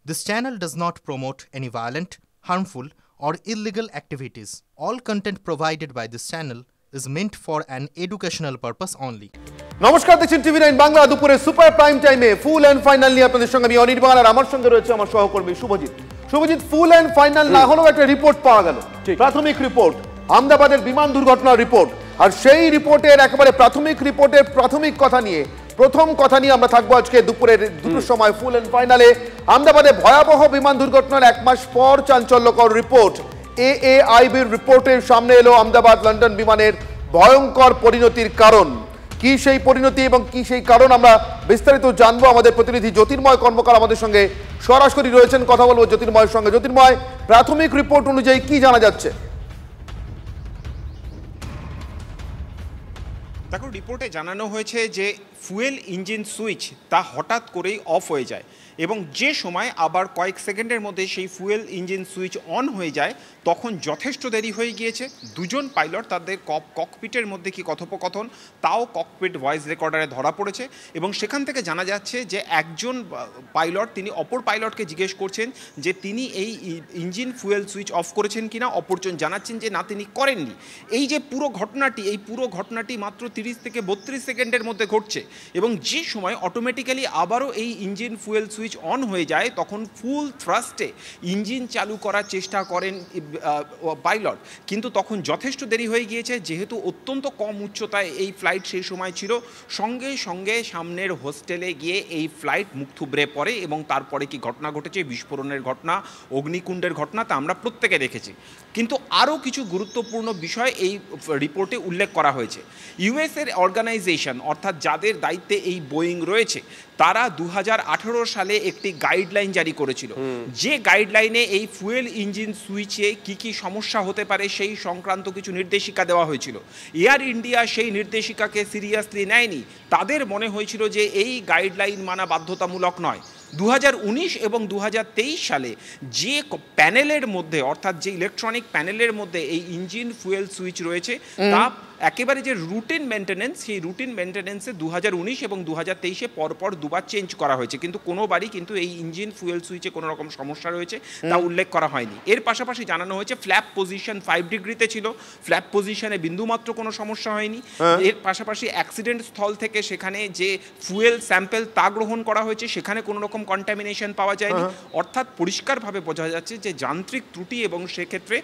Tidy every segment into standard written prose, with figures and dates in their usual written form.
This channel does not promote any violent, harmful, or illegal activities. All content provided by this channel is meant for an educational purpose only. নমস্কার, দেখছেন টিভি9 বাংলা। দুপুরে super prime টাইমে full and final নিয়ে আপনাদের সঙ্গে আমি অনির্বাণ, আর আমার সঙ্গে রয়েছে আমার সহকর্মী শুভজিৎ। ফুল অ্যান্ড ফাইনাল না হলেও একটা রিপোর্ট পাওয়া গেল, প্রাথমিক রিপোর্ট, আহমেদাবাদের বিমান দুর্ঘটনার রিপোর্ট। আর সেই রিপোর্টের একেবারে প্রাথমিক রিপোর্টের প্রাথমিক কথা নিয়ে, প্রথম কথা নিয়ে আমরা থাকবো আজকে দুপুরের দুটোর সময় ফুল অ্যান্ড ফাইনালে। আহমেদাবাদে ভয়াবহ বিমান দুর্ঘটনার 1 মাস পর চাঞ্চল্যকর রিপোর্ট। AAIBর রিপোর্টের সামনে এলো আহমেদাবাদ লন্ডন বিমানের ভয়ঙ্কর পরিণতির কারণ। কি সেই পরিণতি এবং কি সেই কারণ আমরা বিস্তারিত জানবো। আমাদের প্রতিনিধি জ্যোতির্ময় কর্মকার আমাদের সঙ্গে সরাসরি রয়েছেন, কথা বলবো জ্যোতির্ময়ের সঙ্গে। জ্যোতির্ময়, প্রাথমিক রিপোর্ট অনুযায়ী কি জানা যাচ্ছে? দেখো, রিপোর্টে জানানো হয়েছে যে ফুয়েল ইঞ্জিন সুইচ তা হঠাৎ করেই অফ হয়ে যায় এবং যে সময় আবার কয়েক সেকেন্ডের মধ্যে সেই ফুয়েল ইঞ্জিন সুইচ অন হয়ে যায় তখন যথেষ্ট দেরি হয়ে গিয়েছে। দুজন পাইলট তাদের ককপিটের মধ্যে কি কথোপকথন তাও ককপিট ভয়েস রেকর্ডারে ধরা পড়েছে এবং সেখান থেকে জানা যাচ্ছে যে একজন পাইলট তিনি অপর পাইলটকে জিজ্ঞেস করছেন যে তিনি এই ইঞ্জিন ফুয়েল সুইচ অফ করেছেন কিনা। অপরজন জানাচ্ছেন যে না, তিনি করেননি। এই যে পুরো ঘটনাটি মাত্র 30 থেকে 32 সেকেন্ডের মধ্যে ঘটছে এবং যে সময় অটোমেটিক্যালি আবারও এই ইঞ্জিন ফুয়েল সুইচ অন হয়ে যায় তখন ফুল থ্রাস্টে ইঞ্জিন চালু করার চেষ্টা করেন পাইলট, কিন্তু তখন যথেষ্ট দেরি হয়ে গিয়েছে। যেহেতু অত্যন্ত কম উচ্চতায় এই ফ্লাইট সেই সময় ছিল, সঙ্গে সঙ্গে সামনের হোস্টেলে গিয়ে এই ফ্লাইট মুখ থুবড়ে পড়ে এবং তারপরে কি ঘটনা ঘটেছে, বিস্ফোরণের ঘটনা, অগ্নিকুণ্ডের ঘটনা, তা আমরা প্রত্যেকে দেখেছি। কিন্তু আরও কিছু গুরুত্বপূর্ণ বিষয় এই রিপোর্টে উল্লেখ করা হয়েছে। ইউএসের অর্গানাইজেশন, অর্থাৎ যাদের দায়িত্বে এই বোয়িং রয়েছে, তারা 2018 সালে একটি গাইডলাইন জারি করেছিল, যে গাইডলাইনে এই ফুয়েল ইঞ্জিন সুইচে কি কি সমস্যা হতে পারে সেই সংক্রান্ত কিছু নির্দেশিকা দেওয়া হয়েছিল। এয়ার ইন্ডিয়া সেই নির্দেশিকাকে সিরিয়াসলি নেয়নি। তাদের মনে হয়েছিল যে এই গাইডলাইন মানা বাধ্যতামূলক নয়। 2019 এবং 2023 সালে যে প্যানেলের মধ্যে, অর্থাৎ যে ইলেকট্রনিক প্যানেলের মধ্যে এই ইঞ্জিন ফুয়েল সুইচ রয়েছে তা একেবারে যে রুটিন মেনটেন্যান্স, সেই রুটিন মেনটেন্যান্সে 2019 এবং 2023-এ পরপর দুবার চেঞ্জ করা হয়েছে, কিন্তু কোনোবারই কিন্তু এই ইঞ্জিন ফুয়েল সুইচে কোনো রকম সমস্যা রয়েছে তা উল্লেখ করা হয়নি। এর পাশাপাশি জানানো হয়েছে ফ্ল্যাপ পজিশন 5 ডিগ্রিতে ছিল, ফ্ল্যাপ পজিশনে বিন্দুমাত্র কোনো সমস্যা হয়নি। এর পাশাপাশি অ্যাক্সিডেন্ট স্থল থেকে সেখানে যে ফুয়েল স্যাম্পেল তা গ্রহণ করা হয়েছে, সেখানে কোনো রকম কন্টামিনেশন পাওয়া যায়নি। অর্থাৎ পরিষ্কারভাবে বোঝা যাচ্ছে যে যান্ত্রিক ত্রুটি এবং সেক্ষেত্রে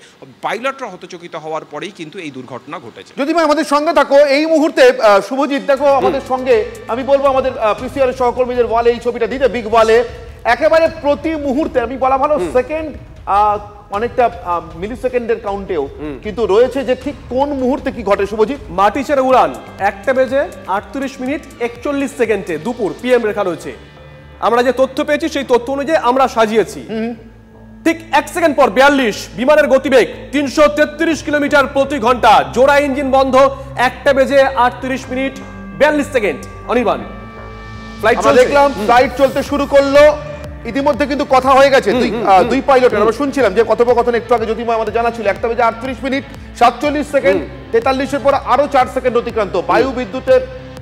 পাইলটরা হতচকিত হওয়ার পরেই কিন্তু এই দুর্ঘটনা ঘটেছে। যদি আমাদের সঙ্গে থাকো এই মুহূর্তে শুভজিৎ, দেখো আমাদের সঙ্গে আমি বলবো আমাদের পিসিআর সহকর্মীদের ওয়ালে এই ছবিটা দিতে, বিগ ওয়ালে একেবারে প্রতি মুহূর্তে, আমি বলা ভালো সেকেন্ড, অনেকটা মিলি সেকেন্ডের কাউন্টেও কিন্তু রয়েছে যে ঠিক কোন মুহূর্তে কি ঘটে। শুভজিৎ, মাটি ছেড়ে উড়ান 1:38 দুপুর PM রেখা রয়েছে। আমরা যে তথ্য পেয়েছি সেই তথ্য অনুযায়ী আমরা সাজিয়েছি। ঠিক 1 সেকেন্ড পর 42, বিমানের গতিবেগ 333 কিলোমিটার প্রতি ঘন্টা, জোড়া ইঞ্জিন বন্ধ 1:38 অনির্বাণ, ফ্লাইট দেখলাম ফ্লাইট চলতে শুরু করলো। ইতিমধ্যে কিন্তু কথা হয়ে গেছে দুই পাইলটের। আমরা শুনছিলাম যে কথোপকথন একটু আগে জ্যোতির্ময় আমাদের জানাচ্ছিল 1:38:47, 43-এর পর আরো 4 সেকেন্ড অতিক্রান্ত। বায়ু বিদ্যুতের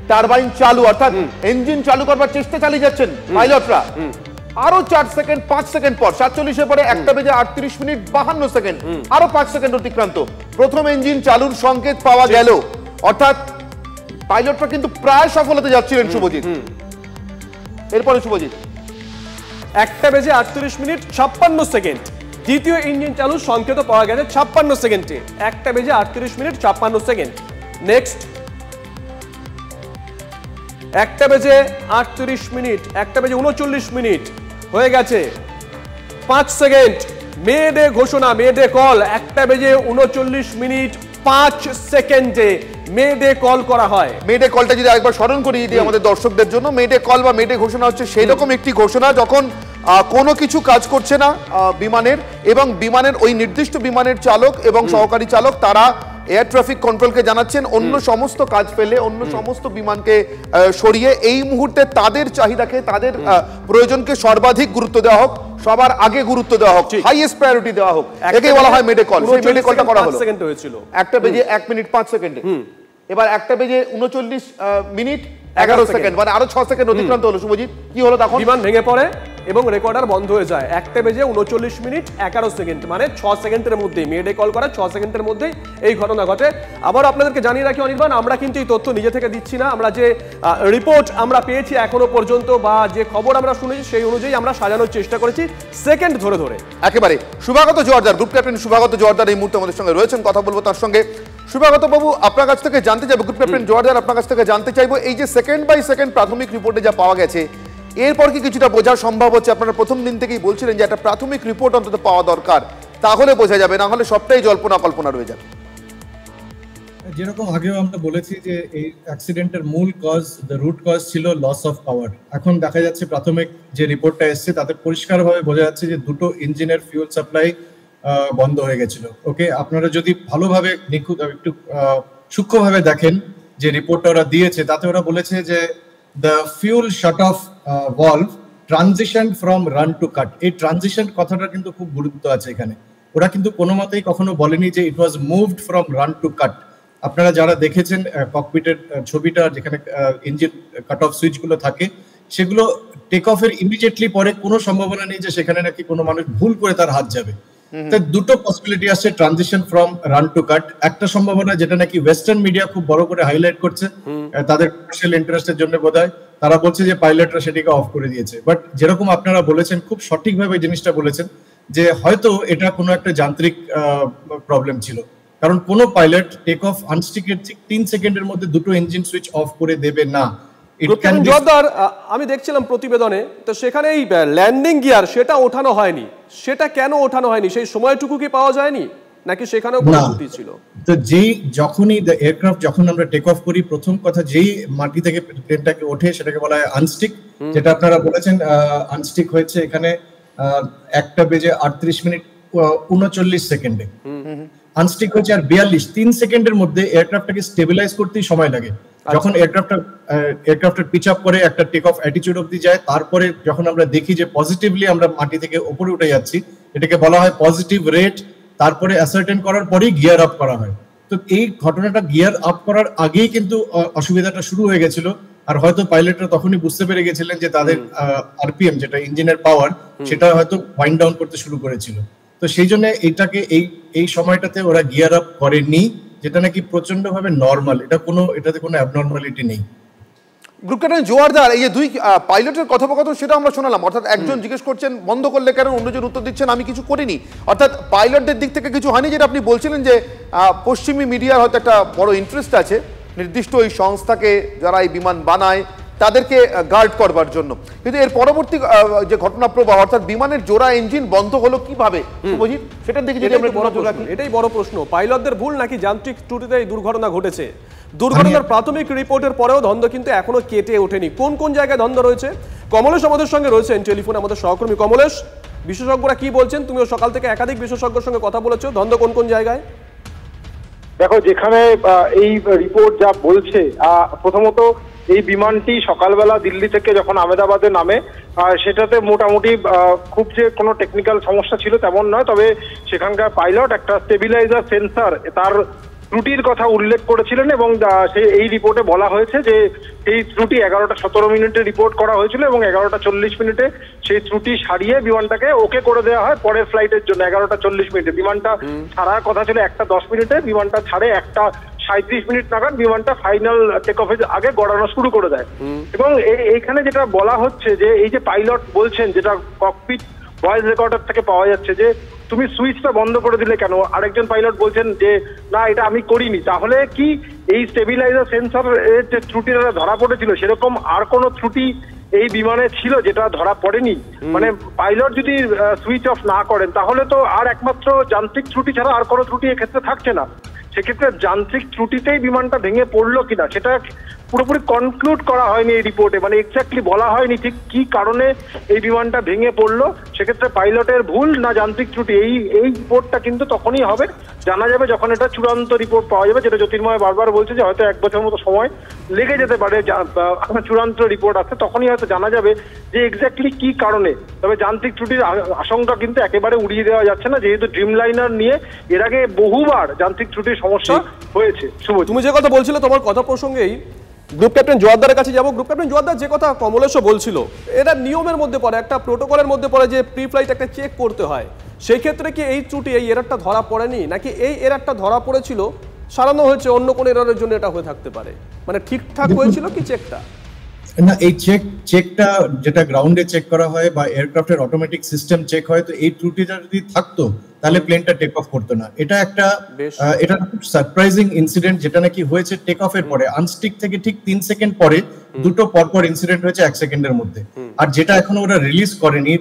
টারবাইন চালু, অর্থাৎ ইঞ্জিন চালু করবার চেষ্টা চালিয়ে যাচ্ছেন পাইলটরা। আরো 4 সেকেন্ড, 5 সেকেন্ড পর 47-এর পরে 1:38:52, আরো 5 সেকেন্ড অতিক্রান্ত। প্রথম ইঞ্জিন চালুর সংকেত পাওয়া গেল, অর্থাৎ পাইলটরা কিন্তু প্রায় সফলতা যাচ্ছিলেন। শুভজিৎ, এরপরে শুভজিৎ 1:38:56, দ্বিতীয় ইঞ্জিন চালুর সংকেত পাওয়া গেছে 56 সেকেন্ডে, 1:38:56। নেক্সট 1:38, 1:39 হয়ে গেছে, 5 সেকেন্ড। মেডে ঘোষণা, মেডে কল 1:39, 5 সেকেন্ডে মেডে কল করা হয়। মেডে কলটা যদি আরেকবার স্মরণ করিয়ে দিই আমাদের দর্শকদের জন্য, মেডে কল বা মেডে ঘোষণা হচ্ছে সেই রকম একটি ঘোষণা যখন কোনো কিছু কাজ করছে না বিমানের, এবং বিমানের ওই নির্দিষ্ট বিমানের চালক এবং সহকারী চালক তারা এয়ার ট্রাফিক কন্ট্রোলকে জানাচ্ছেন অন্য সমস্ত কাজ ফেলে, অন্য সমস্ত বিমানকে সরিয়ে এই মুহূর্তে তাদের চাহিদাকে, তাদের প্রয়োজনকে সর্বাধিক গুরুত্ব দেওয়া হোক, সবার আগে গুরুত্ব দেওয়া হোক, হাইয়েস্ট প্রায়োরিটি দেওয়া হোক, একেই বলা হয় মেডে কল। সেই মেডে কলটা করা হলো 5 সেকেন্ড হয়েছিল, 1:01:05। এবার 1:39 11 সেকেন্ড, মানে আরো 6 সেকেন্ড অতিক্রান্ত হলো। শুভজিৎ, কি হলো তখন? বিমান ভেঙে পড়ে এবং রেকর্ডার বন্ধ হয়ে যায় 1:39 মানে 6 সেকেন্ডের মধ্যেই, মেডে কল করা 6 সেকেন্ডের মধ্যেই এই ঘটনা ঘটে। আবার আপনাদেরকে জানিয়ে রাখি অনির্বাণ, আমরা কিন্তু এই তথ্য নিজে থেকে দিচ্ছি না, আমরা যে রিপোর্ট আমরা পেয়েছি এখনো পর্যন্ত বা যে খবর আমরা শুনেছি সেই অনুযায়ী আমরা সাজানোর চেষ্টা করেছি সেকেন্ড ধরে ধরে। একেবারে শুভাগত জোয়ারদার, গ্রুপ ক্যাপ্টেন শুভাগত জোয়ারদার এই মুহূর্তে আমাদের সঙ্গে রয়েছেন, কথা বলবো তার সঙ্গে। শুভাগত বাবু, আপনার কাছ থেকে জানতে চাইবো, গ্রুপ ক্যাপ্টেন জোয়ারদার আপনার কাছ থেকে জানতে চাইবো, এই যে সেকেন্ড বাই সেকেন্ড প্রাথমিক রিপোর্টে যা পাওয়া গেছে, এরপর কি কিছুটা বোঝা সম্ভব হচ্ছে? আপনারা প্রথম দিন থেকেই বলছিলেন যে একটা প্রাথমিক রিপোর্ট অন্তত পাওয়া দরকার, তাহলে বোঝা যাবে, না হলে সবটাই জল্পনা কল্পনা রয়ে যাবে। যেরকম আগেও আমরা বলেছি যে এই অ্যাক্সিডেন্টের মূল কজ, দ্য রুট কজ ছিল লস অফ পাওয়ার। এখন দেখা যাচ্ছে প্রাথমিক যে রিপোর্টটা এসছে তাতে পরিষ্কারভাবে বোঝা যাচ্ছে যে দুটো ইঞ্জিনের ফিউল সাপ্লাই বন্ধ হয়ে গেছিল। ওকে, আপনারা যদি ভালোভাবে একটু সূক্ষ্মভাবে দেখেন যে রিপোর্টটা ওরা দিয়েছে, তাতে ওরা বলেছে যে the fuel shut of valve transition from run to কাট। এই ট্রানজিশন কথাটা কিন্তু খুব গুরুত্ব আছে এখানে। ওরা কিন্তু কোনো মতেই কখনো বলেনি যে it was moved from run to cut. আপনারা যারা দেখেছেন ককপিটের ছবিটা, যেখানে ইঞ্জিন কাট অফ সুইচ গুলো থাকে, সেগুলো টেক অফের ইমিডিয়েটলি পরে কোনো সম্ভাবনা নেই যে সেখানে নাকি কোনো মানুষ ভুল করে তার হাত যাবে। দুটো পসিবিলিটি আসছে ট্রানজিশন ফ্রম রান টু কাট। একটা সম্ভাবনা যেটা নাকি ওয়েস্টার্ন মিডিয়া খুব বড় করে হাইলাইট করছে তাদের কমার্শিয়াল ইন্টারেস্টের জন্য বোধহয়, তারা বলছে যে পাইলটরা সেটিকে অফ করে দিয়েছে। বাট যেরকম আপনারা বলেছেন, খুব সঠিকভাবে জিনিসটা বলেছেন যে হয়তো এটা কোনো একটা যান্ত্রিক প্রবলেম ছিল, কারণ কোনো পাইলট টেক অফ আনস্টিকের ঠিক 3 সেকেন্ডের মধ্যে দুটো ইঞ্জিন সুইচ অফ করে দেবে না। জোরদার, আমি দেখছিলাম প্রতিবেদনে, তো সেখানে এই ল্যান্ডিং গিয়ার সেটা ওঠানো হয়নি, সেটা কেন ওঠানো হয়নি? সেই সময়টুকু কি পাওয়া যায়নি, নাকি সেখানেও কোনো ত্রুটি ছিল? তো যখনই এয়ারক্রাফট যখন আমরা টেক অফ করি, প্রথম কথা যেই মাটি থেকে প্লেনটাকে ওঠে সেটাকে বলা হয় আনস্টিক, যেটা আপনারা বলেছেন আনস্টিক হয়েছে এখানে 1:38 সেকেন্ডে আনস্টিক হয়েছে, আর 3 সেকেন্ডের মধ্যে এয়ারক্রাফটটাকে স্টেবিলাইজ করতেই সময় লাগে। যখন এয়ারক্রাফটের পিচ আপ করে একটা টেক অফ অ্যাটিটিউড অবধি যায়, তারপরে যখন আমরা দেখি যে পজিটিভলি আমরা মাটি থেকে উপরে উঠে যাচ্ছি, এটাকে বলা হয় পজিটিভ রেট, তারপরে অ্যাসার্টেন করার পরেই গিয়ার আপ করা হয়। তো এই ঘটনাটা গিয়ার আপ করার আগেই কিন্তু অসুবিধাটা শুরু হয়ে গেছিল, আর হয়তো পাইলটরা তখনই বুঝতে পেরে গেছিলেন যে তাদের আরপিএম যেটা ইঞ্জিনের পাওয়ার, সেটা হয়তো ওয়াইন্ড ডাউন করতে শুরু করেছিল। তো সেই জন্য এটাকে এই সময়টাতে ওরা গিয়ার আপ করেনি, যেটা নাকি প্রচন্ড ভাবে নরমাল, এটাতে কোনো অ্যাবনর্মালিটি নেই। গ্রুপ ক্যাপ্টেন জোয়ারদার, এই যে দুই পাইলটের কথোপকথন সেটা আমরা শোনালাম, অর্থাৎ একজন জিজ্ঞেস করছেন বন্ধ করলে কেন, অন্যজন উত্তর দিচ্ছেন আমি কিছু করিনি, অর্থাৎ পাইলটদের দিক থেকে কিছু হয়নি। যেটা আপনি বলছিলেন যে পশ্চিমী মিডিয়ার হয়তো একটা বড় ইন্টারেস্ট আছে নির্দিষ্ট ওই সংস্থাকে, যারা এই বিমান বানায় তাদেরকে গার্ড করবার জন্য, কিন্তু এর পরবর্তী যে ঘটনা প্রবাহ, অর্থাৎ বিমানের জোড়া ইঞ্জিন বন্ধ হলো কিভাবে, সেটার দিকে যদি আমরা এটাই বড় প্রশ্ন, পাইলটদের ভুল নাকি যান্ত্রিক ত্রুটিতে এই দুর্ঘটনা ঘটেছে? দুর্ঘটনার প্রাথমিক রিপোর্টের পরেও দ্বন্দ্ব কিন্তু এখনো কেটে ওঠেনি। কোন কোন জায়গায় দ্বন্দ্ব রয়েছে? কমলেশ আমাদের সঙ্গে রয়েছেন টেলিফোনে, আমাদের সহকর্মী। কমলেশ, বিশেষজ্ঞরা কি বলছেন? তুমিও সকাল থেকে একাধিক বিশেষজ্ঞের সঙ্গে কথা বলেছো, দ্বন্দ্ব কোন কোন জায়গায়? দেখো, যেখানে এই রিপোর্ট যা বলছে, প্রথমত এই বিমানটি সকালবেলা দিল্লি থেকে যখন আহমেদাবাদে নামে, সেটাতে মোটামুটি খুব যে কোনো টেকনিক্যাল সমস্যা ছিল তেমন নয়, তবে সেখানকার পাইলট একটা স্টেবিলাইজার সেন্সর তার ত্রুটির কথা উল্লেখ করেছিলেন, এবং এই রিপোর্টে বলা হয়েছে যে এই ত্রুটি 11:17 রিপোর্ট করা হয়েছিল, এবং 11:40 সেই ত্রুটি সারিয়ে বিমানটাকে ওকে করে দেওয়া হয় পরের ফ্লাইটের জন্য। 11:40 বিমানটা ছাড়ার কথা ছিল 1:10, বিমানটা ছাড়ে 1:37 নাগাদ বিমানটা ফাইনাল টেক অফের আগে গড়ানো শুরু করে দেয়। এবং এইখানে যেটা বলা হচ্ছে যে এই যে পাইলট বলছেন, যেটা ককপিট ভয়েস রেকর্ডার থেকে পাওয়া যাচ্ছে, যে তুমি সুইচটা বন্ধ করে দিলে কেন? আরেকজন পাইলট বলছেন যে না, এটা আমি করিনি। তাহলে কি এই স্টেবিলাইজার সেন্সর এর যে ত্রুটিটা ধরা পড়েছিল, সেরকম আর কোনো ত্রুটি এই বিমানে ছিল যেটা ধরা পড়েনি? মানে পাইলট যদি সুইচ অফ না করেন, তাহলে তো আর একমাত্র যান্ত্রিক ত্রুটি ছাড়া আর কোনো ত্রুটি এক্ষেত্রে থাকছে না। সেক্ষেত্রে যান্ত্রিক ত্রুটিতেই বিমানটা ভেঙে পড়লো কিনা সেটা পুরোপুরি কনক্লুড করা হয়নি এই রিপোর্টে, মানে এক্স্যাক্টলি বলা হয়নি ঠিক কি কারণে এই বিমানটা ভেঙে পড়লো, সেক্ষেত্রে পাইলটের ভুল না যান্ত্রিক ত্রুটি, এই রিপোর্টটা কিন্তু তখনই হবে, জানা যাবে যখন এটা চূড়ান্ত রিপোর্ট পাওয়া যাবে, যেটা জ্যোতির্ময় বারবার বলছে যে হয়তো 1 বছর মতো সময় লেগে যেতে পারে চূড়ান্ত রিপোর্ট আসতে, তখনই হয়তো জানা যাবে যে এক্স্যাক্টলি কি কারণে। তবে যান্ত্রিক ত্রুটির আশঙ্কা কিন্তু একেবারে উড়িয়ে দেওয়া যাচ্ছে না, যেহেতু ড্রিমলাইনার নিয়ে এর আগে বহুবার যান্ত্রিক ত্রুটির সমস্যা হয়েছে। তুমি যে কথা বলছিলে তোমার কথা প্রসঙ্গেই গ্রুপ ক্যাপ্টেন জোয়ারদারের কাছে যাবো। গ্রুপ ক্যাপ্টেন জোয়ারদার, যে কথা কমলেশও বলছিল, এটা নিয়মের মধ্যে পড়ে, একটা প্রোটোকলের মধ্যে পড়ে যে প্রি ফ্লাইট একটা চেক করতে হয়, সেই ক্ষেত্রে কি এই ত্রুটি, এই এরারটা ধরা পড়েনি, নাকি এই এরারটা ধরা পড়েছিল সারানো হয়েছে অন্য কোনো এরারের জন্য এটা হয়ে থাকতে পারে, মানে ঠিকঠাক হয়েছিল কি চেকটা? না, এই চেকটা যেটা গ্রাউন্ডে চেক করা হয় বা এয়ারক্রাফটের অটোমেটিক সিস্টেম চেক হয়, তো এই ত্রুটিটা যদি থাকতো তাহলে প্লেনটা টেক অফ করতো না। এটা খুব সারপ্রাইজিং ইনসিডেন্ট, যেটা নাকি হয়েছে টেক অফের পরে, আনস্টিক থেকে ঠিক 3 সেকেন্ড পরে দুটো পরপর ইনসিডেন্ট হয়েছে 1 সেকেন্ডের মধ্যে। আর যেটা এখনো ওরা রিলিজ করেনি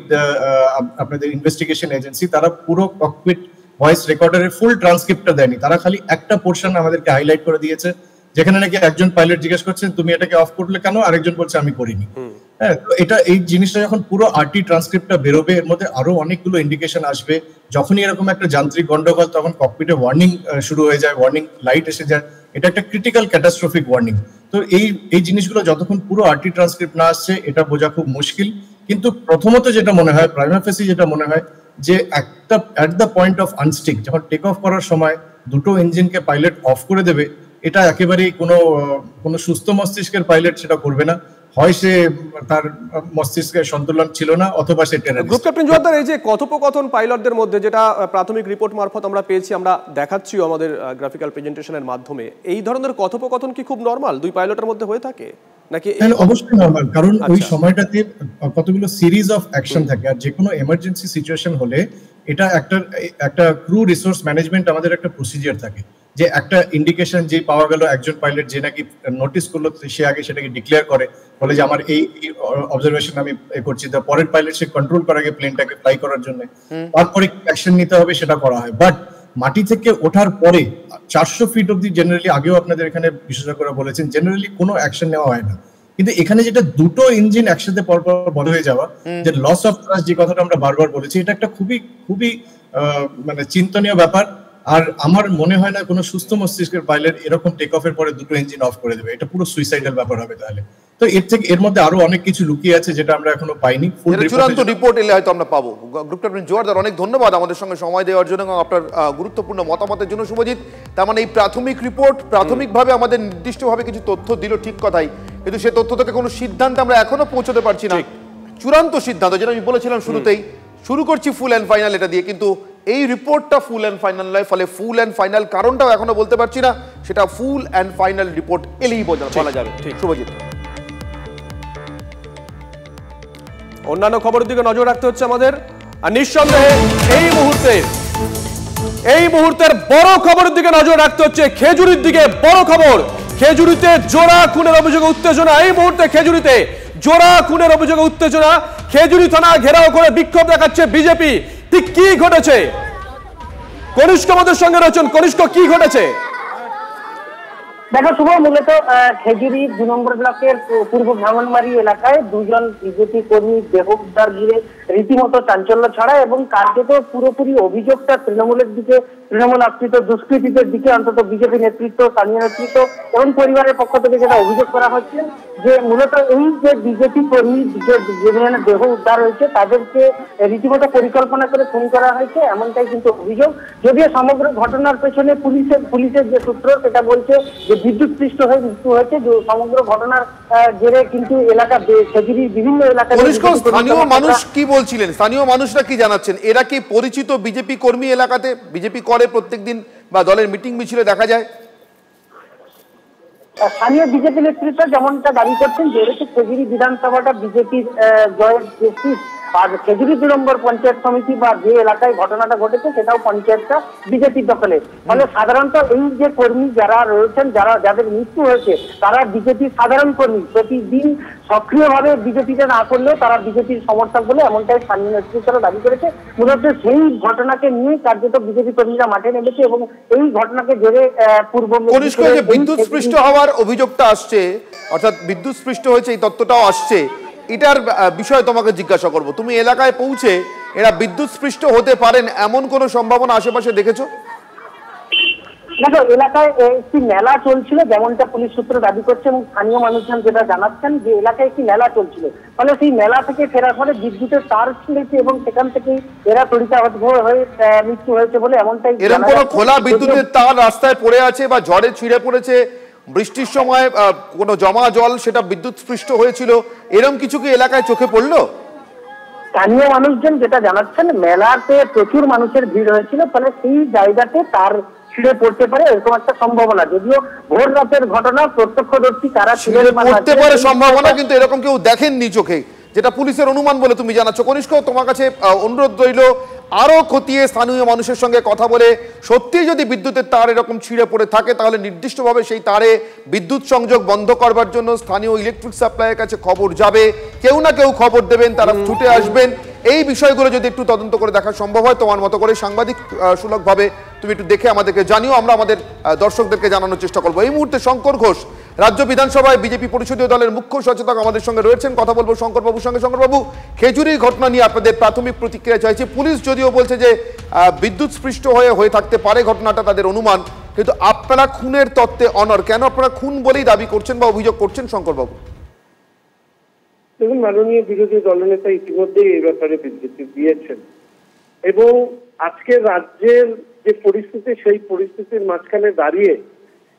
আপনাদের ইনভেস্টিগেশন এজেন্সি, তারা পুরো ককপিট ভয়েস রেকর্ডারের ফুল ট্রান্সক্রিপ্টটা দেয়নি, তারা খালি একটা পোর্শন আমাদেরকে হাইলাইট করে দিয়েছে, যেখানে নাকি একজন পাইলট জিজ্ঞেস করছেন তুমি এটাকে অফ করলে কেন, আরেকজন বলছে আমি করিনি। হ্যাঁ, তো এই জিনিসটা যখন পুরো আরটি ট্রান্সক্রিপ্টটা বেরোবে, এর মধ্যে আরো অনেকগুলো ইন্ডিকেশন আসবে। যখনই এরকম একটা যান্ত্রিক গন্ডগোল, তখন ককপিটে ওয়ার্নিং শুরু হয়ে যায়, ওয়ার্নিং লাইট এসে যায়, এটা একটা ক্রিটিক্যাল ক্যাটাস্ট্রফিক ওয়ার্নিং। তো এই জিনিসগুলো যতক্ষণ পুরো আরটি ট্রান্সক্রিপ্ট না আসছে, এটা বোঝা খুব মুশকিল। কিন্তু প্রথমত যেটা মনে হয়, প্রাইমা ফেসি যেটা মনে হয়, যে একটা অ্যাট দ্য পয়েন্ট অফ আনস্টিক, যখন টেক অফ করার সময় দুটো ইঞ্জিনকে পাইলট অফ করে দেবে, এটা একেবারেই কোনো সুস্থ মস্তিষ্কের পাইলট সেটা করবে না, হয় সে তার মস্তিষ্কের সন্তুলন ছিল না, অথবা সে টেররিস্ট। গ্রুপ ক্যাপ্টেন জোয়ারদার, এই যে কথোপকথন পাইলটদের মধ্যে, যেটা প্রাথমিক রিপোর্ট মারফত আমরা পেয়েছি, আমরা দেখাচ্ছিও আমাদের গ্রাফিক্যাল প্রেজেন্টেশনের মাধ্যমে, এই ধরনের কথোপকথন কি খুব নরমাল দুই পাইলটের মধ্যে হয়ে থাকে নাকি? অবশ্যই নরমাল, কারণ ওই সময়টাতে কতগুলো সিরিজ অফ অ্যাকশন থাকে, আর যে কোনো এমার্জেন্সি সিচুয়েশন হলে এটা একটা ক্রু রিসোর্স ম্যানেজমেন্ট, আমাদের একটা প্রসিজিয়ার থাকে, যে একটা ইন্ডিকেশন যে পাওয়া গেল, একজন পাইলট যে নাকি নোটিস করলো, সে আগে সেটাকে ডিক্লেয়ার করে, বলে যে আমার এই অবজারভেশন আমি করছি, তো পরের পাইলট সে কন্ট্রোল করে আগে প্লেনটাকে ফ্লাই করার জন্য, তারপরে অ্যাকশন নিতে হবে সেটা করা হয়। বাট মাটি থেকে ওঠার পরে 400 ফিট অব্দি জেনারেলি, আগেও আপনাদের এখানে বিশেষজ্ঞরা বলেছেন, জেনারেলি কোনো অ্যাকশন নেওয়া হয় না। কিন্তু এখানে যেটা দুটো ইঞ্জিন একসাথে পরপর বন্ধ হয়ে যাওয়া, যে লস অফ থ্রাস্ট, যে কথাটা আমরা বারবার বলেছি, এটা একটা খুবই মানে চিন্তনীয় ব্যাপার। আর আমার মনে হয় না কোনো সুস্থ মস্তিষ্কের পাইলট এরকম টেক অফের পরে দুটো ইঞ্জিন অফ করে দেবে, এটা পুরো সুইসাইডাল ব্যাপার হবে তাহলে। তো এর মধ্যে আরো অনেক কিছু লুকিয়ে আছে যেটা আমরা এখনো পাইনি। চূড়ান্ত রিপোর্ট এলে হয়তো আমরা পাবো। গ্রুপ ক্যাপ্টেন জোয়ারদার, অনেক ধন্যবাদ আমাদের সঙ্গে সময় দেওয়ার জন্য এবং আপনার গুরুত্বপূর্ণ মতামতের জন্য। শুভজিৎ, তার মানে এই প্রাথমিক রিপোর্ট প্রাথমিকভাবে আমাদের নির্দিষ্টভাবে কিছু তথ্য দিল, ঠিক কথাই, কিন্তু সে তথ্য থেকে কোনো সিদ্ধান্তে আমরা এখনো পৌঁছতে পারছি না। চূড়ান্ত সিদ্ধান্ত, যেটা আমি বলেছিলাম শুরুতেই, শুরু করছি ফুল অ্যান্ড ফাইনাল এটা দিয়ে, কিন্তু এই রিপোর্টটা ফুল অ্যান্ড ফাইনাল নয়, ফলে ফুল অ্যান্ড ফাইনাল কারণটাও এখনো বলতে পারছি না, সেটা ফুল অ্যান্ড ফাইনাল রিপোর্ট এলেই বলা যাবে। শুভজিৎ, অন্যান্য খবরের দিকে নজর রাখতে হচ্ছে আমাদের, আর নিঃসন্দেহে এই মুহূর্তের বড় খবরের দিকে নজর রাখতে হচ্ছে খেজুরির দিকে। বড় খবর, খেজুরিতে জোড়া খুনের অভিযোগে উত্তেজনা। এই মুহূর্তে খেজুরিতে জোড়া খুনের অভিযোগে উত্তেজনা, খেজুরি থানা ঘেরাও করে বিক্ষোভ দেখাচ্ছে বিজেপি। ঠিক কি ঘটেছে? কনিষ্ক আমাদের সঙ্গে রয়েছেন। কনিষ্ক, কি ঘটেছে? দেখো শুভ, মূলত খেজুরি 2 নম্বর ব্লকের পূর্ব ভ্রমণবাড়ি এলাকায় দুজন বিজেপি কর্মী দেহ উদ্ধার ঘিরে রীতিমতো চাঞ্চল্য ছড়ায় এবং কার্যত পুরোপুরি অভিযোগটা তৃণমূলের দিকে, তৃণমূল আশ্রিত দুষ্কৃতীদের দিকে, অন্তত বিজেপি নেতৃত্ব, স্থানীয় নেতৃত্ব এবং পরিবারের পক্ষ থেকে যেটা অভিযোগ করা হচ্ছে, যে মূলত এই যে বিজেপি কর্মী যে দেহ উদ্ধার হয়েছে তাদেরকে রীতিমতো পরিকল্পনা করে খুন করা হয়েছে, এমনটাই কিন্তু অভিযোগ। যদিও সমগ্র ঘটনার পেছনে পুলিশের যে সূত্র সেটা বলছে যে বিদ্যুৎপৃষ্ট হয়ে মৃত্যু হয়েছে। সমগ্র ঘটনার জেরে কিন্তু এলাকা, খেজুরির বিভিন্ন এলাকায় স্থানীয় মানুষ কি বলছিলেন, স্থানীয় মানুষরা কি জানাচ্ছেন? এরা কি পরিচিত বিজেপি কর্মী, এলাকাতে বিজেপি করে প্রত্যেকদিন বা দলের মিটিং মিছিলে দেখা যায়? স্থানীয় বিজেপি নেতৃত্ব যেমনটা দাবি করছেন, যেহেতু খেজুরি বিধানসভাটা বিজেপির জয়ের প্রেস্টিজ আর খেজুরি 2 নম্বর পঞ্চায়েত সমিতি বা যে এলাকায় ঘটনাটা ঘটেছে সেটাও পঞ্চায়েতটা বিজেপির দখলে। ফলে সাধারণত এই যে কর্মী যারা রয়েছেন, যাদের মৃত্যু হয়েছে, তারা বিজেপির সাধারণ কর্মী, প্রতিদিন সক্রিয়ভাবে বিজেপিতে না করলেও তারা বিজেপির সমর্থক বলে এমনটাই স্থানীয় নেতৃত্বরা দাবি করেছে। মূলত সেই ঘটনাকে নিয়ে কার্যত বিজেপি কর্মীরা মাঠে নেমেছে এবং এই ঘটনাকে জেরে পূর্ব বিদ্যুৎ স্পৃষ্ট হওয়ার অভিযোগটা আসছে, অর্থাৎ বিদ্যুৎ স্পৃষ্ট হয়েছে এই তথ্যটাও আসছে, এটার বিষয়ে তোমাকে জিজ্ঞাসা করব। তুমি এলাকায় পৌঁছে এরা বিদ্যুৎ স্পৃষ্ট হতে পারেন এমন কোন সম্ভাবনা আশেপাশে দেখেছো? দেখো, এলাকায় একটি মেলা চলছিল, যেমনটা পুলিশ সূত্র দাবি করছে এবং স্থানীয় মানুষজন যেটা জানাচ্ছেন যে এলাকায় একটি মেলা চলছিল। ফলে সেই মেলা থেকে ফেরার পরে বিদ্যুতের তার ছিঁড়েছে এবং সেখান থেকেই এরা তড়িতাহত হয়ে মৃত্যু হয়েছে বলে এমনটাই। এরকম কোনো খোলা বিদ্যুতের তার রাস্তায় পড়ে আছে বা ঝড়ে ছিঁড়ে পড়েছে, বৃষ্টির সময় কোনো জমা জল সেটা বিদ্যুৎ স্পৃষ্ট হয়েছিল, এরকম কিছু কি এলাকায় চোখে পড়লো? স্থানীয় মানুষজন যেটা জানাচ্ছেন, মেলাতে প্রচুর মানুষের ভিড় হয়েছিল, ফলে সেই জায়গাতে তার ছিঁড়ে পড়তে পারে এরকম একটা সম্ভাবনা। যদিও ভোর রাতের ঘটনা, প্রত্যক্ষদর্শী তারা পড়তে পারে সম্ভাবনা, কিন্তু এরকম কেউ দেখেননি চোখে, যেটা পুলিশের অনুমান বলে তুমি জানাচ্ছ। কনিষ্ক, তোমার কাছে অনুরোধ রইল আরো খতিয়ে স্থানীয় মানুষের সঙ্গে কথা বলে সত্যি যদি বিদ্যুতের তার এরকম ছিঁড়ে পড়ে থাকে তাহলে নির্দিষ্টভাবে সেই তারে বিদ্যুৎ সংযোগ বন্ধ করবার জন্য স্থানীয় ইলেকট্রিক সাপ্লাইয়ের কাছে খবর যাবে, কেউ না কেউ খবর দেবেন, তারা ছুটে আসবেন। এই বিষয়গুলো যদি একটু তদন্ত করে দেখা সম্ভব হয়, তোমার মতো করে সাংবাদিক সুলভভাবে তুমি একটু দেখে আমাদেরকে জানিও, আমরা আমাদের দর্শকদেরকে জানানোর চেষ্টা করবো। এই মুহূর্তে শঙ্কর ঘোষ, রাজ্য বিধানসভায় বিজেপি পরিষদীয় দলের মুখ্য সচেতক আমাদের সঙ্গে রয়েছেন, কথা বলবো শঙ্করবাবুর সঙ্গে। শঙ্করবাবু, খেজুরির ঘটনা নিয়ে আপনাদের প্রাথমিক প্রতিক্রিয়া চাইছি। পুলিশ যদিও বলছে যে বিদ্যুৎ স্পৃষ্ট হয়ে থাকতে পারে ঘটনাটা, তাদের অনুমান, কিন্তু আপনারা খুনের তত্ত্বে অনড় কেন? আপনারা খুন বলেই দাবি করছেন বা অভিযোগ করছেন শঙ্করবাবু? দেখুন, মাননীয় বিরোধী দলনেতা ইতিমধ্যেই এই ব্যাপারে বিবৃতি দিয়েছেন এবং আজকে রাজ্যের যে পরিস্থিতি, সেই পরিস্থিতির মাঝখানে দাঁড়িয়ে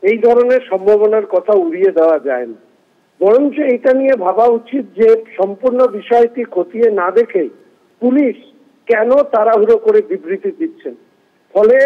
এই ধরনের সম্ভাবনার কথা উড়িয়ে দেওয়া যায় না। বরঞ্চ এটা নিয়ে ভাবা উচিত যে সম্পূর্ণ বিষয়টি খতিয়ে না দেখে পুলিশ কেন তাড়াহুড়ো করে বিবৃতি দিচ্ছেন। ফলে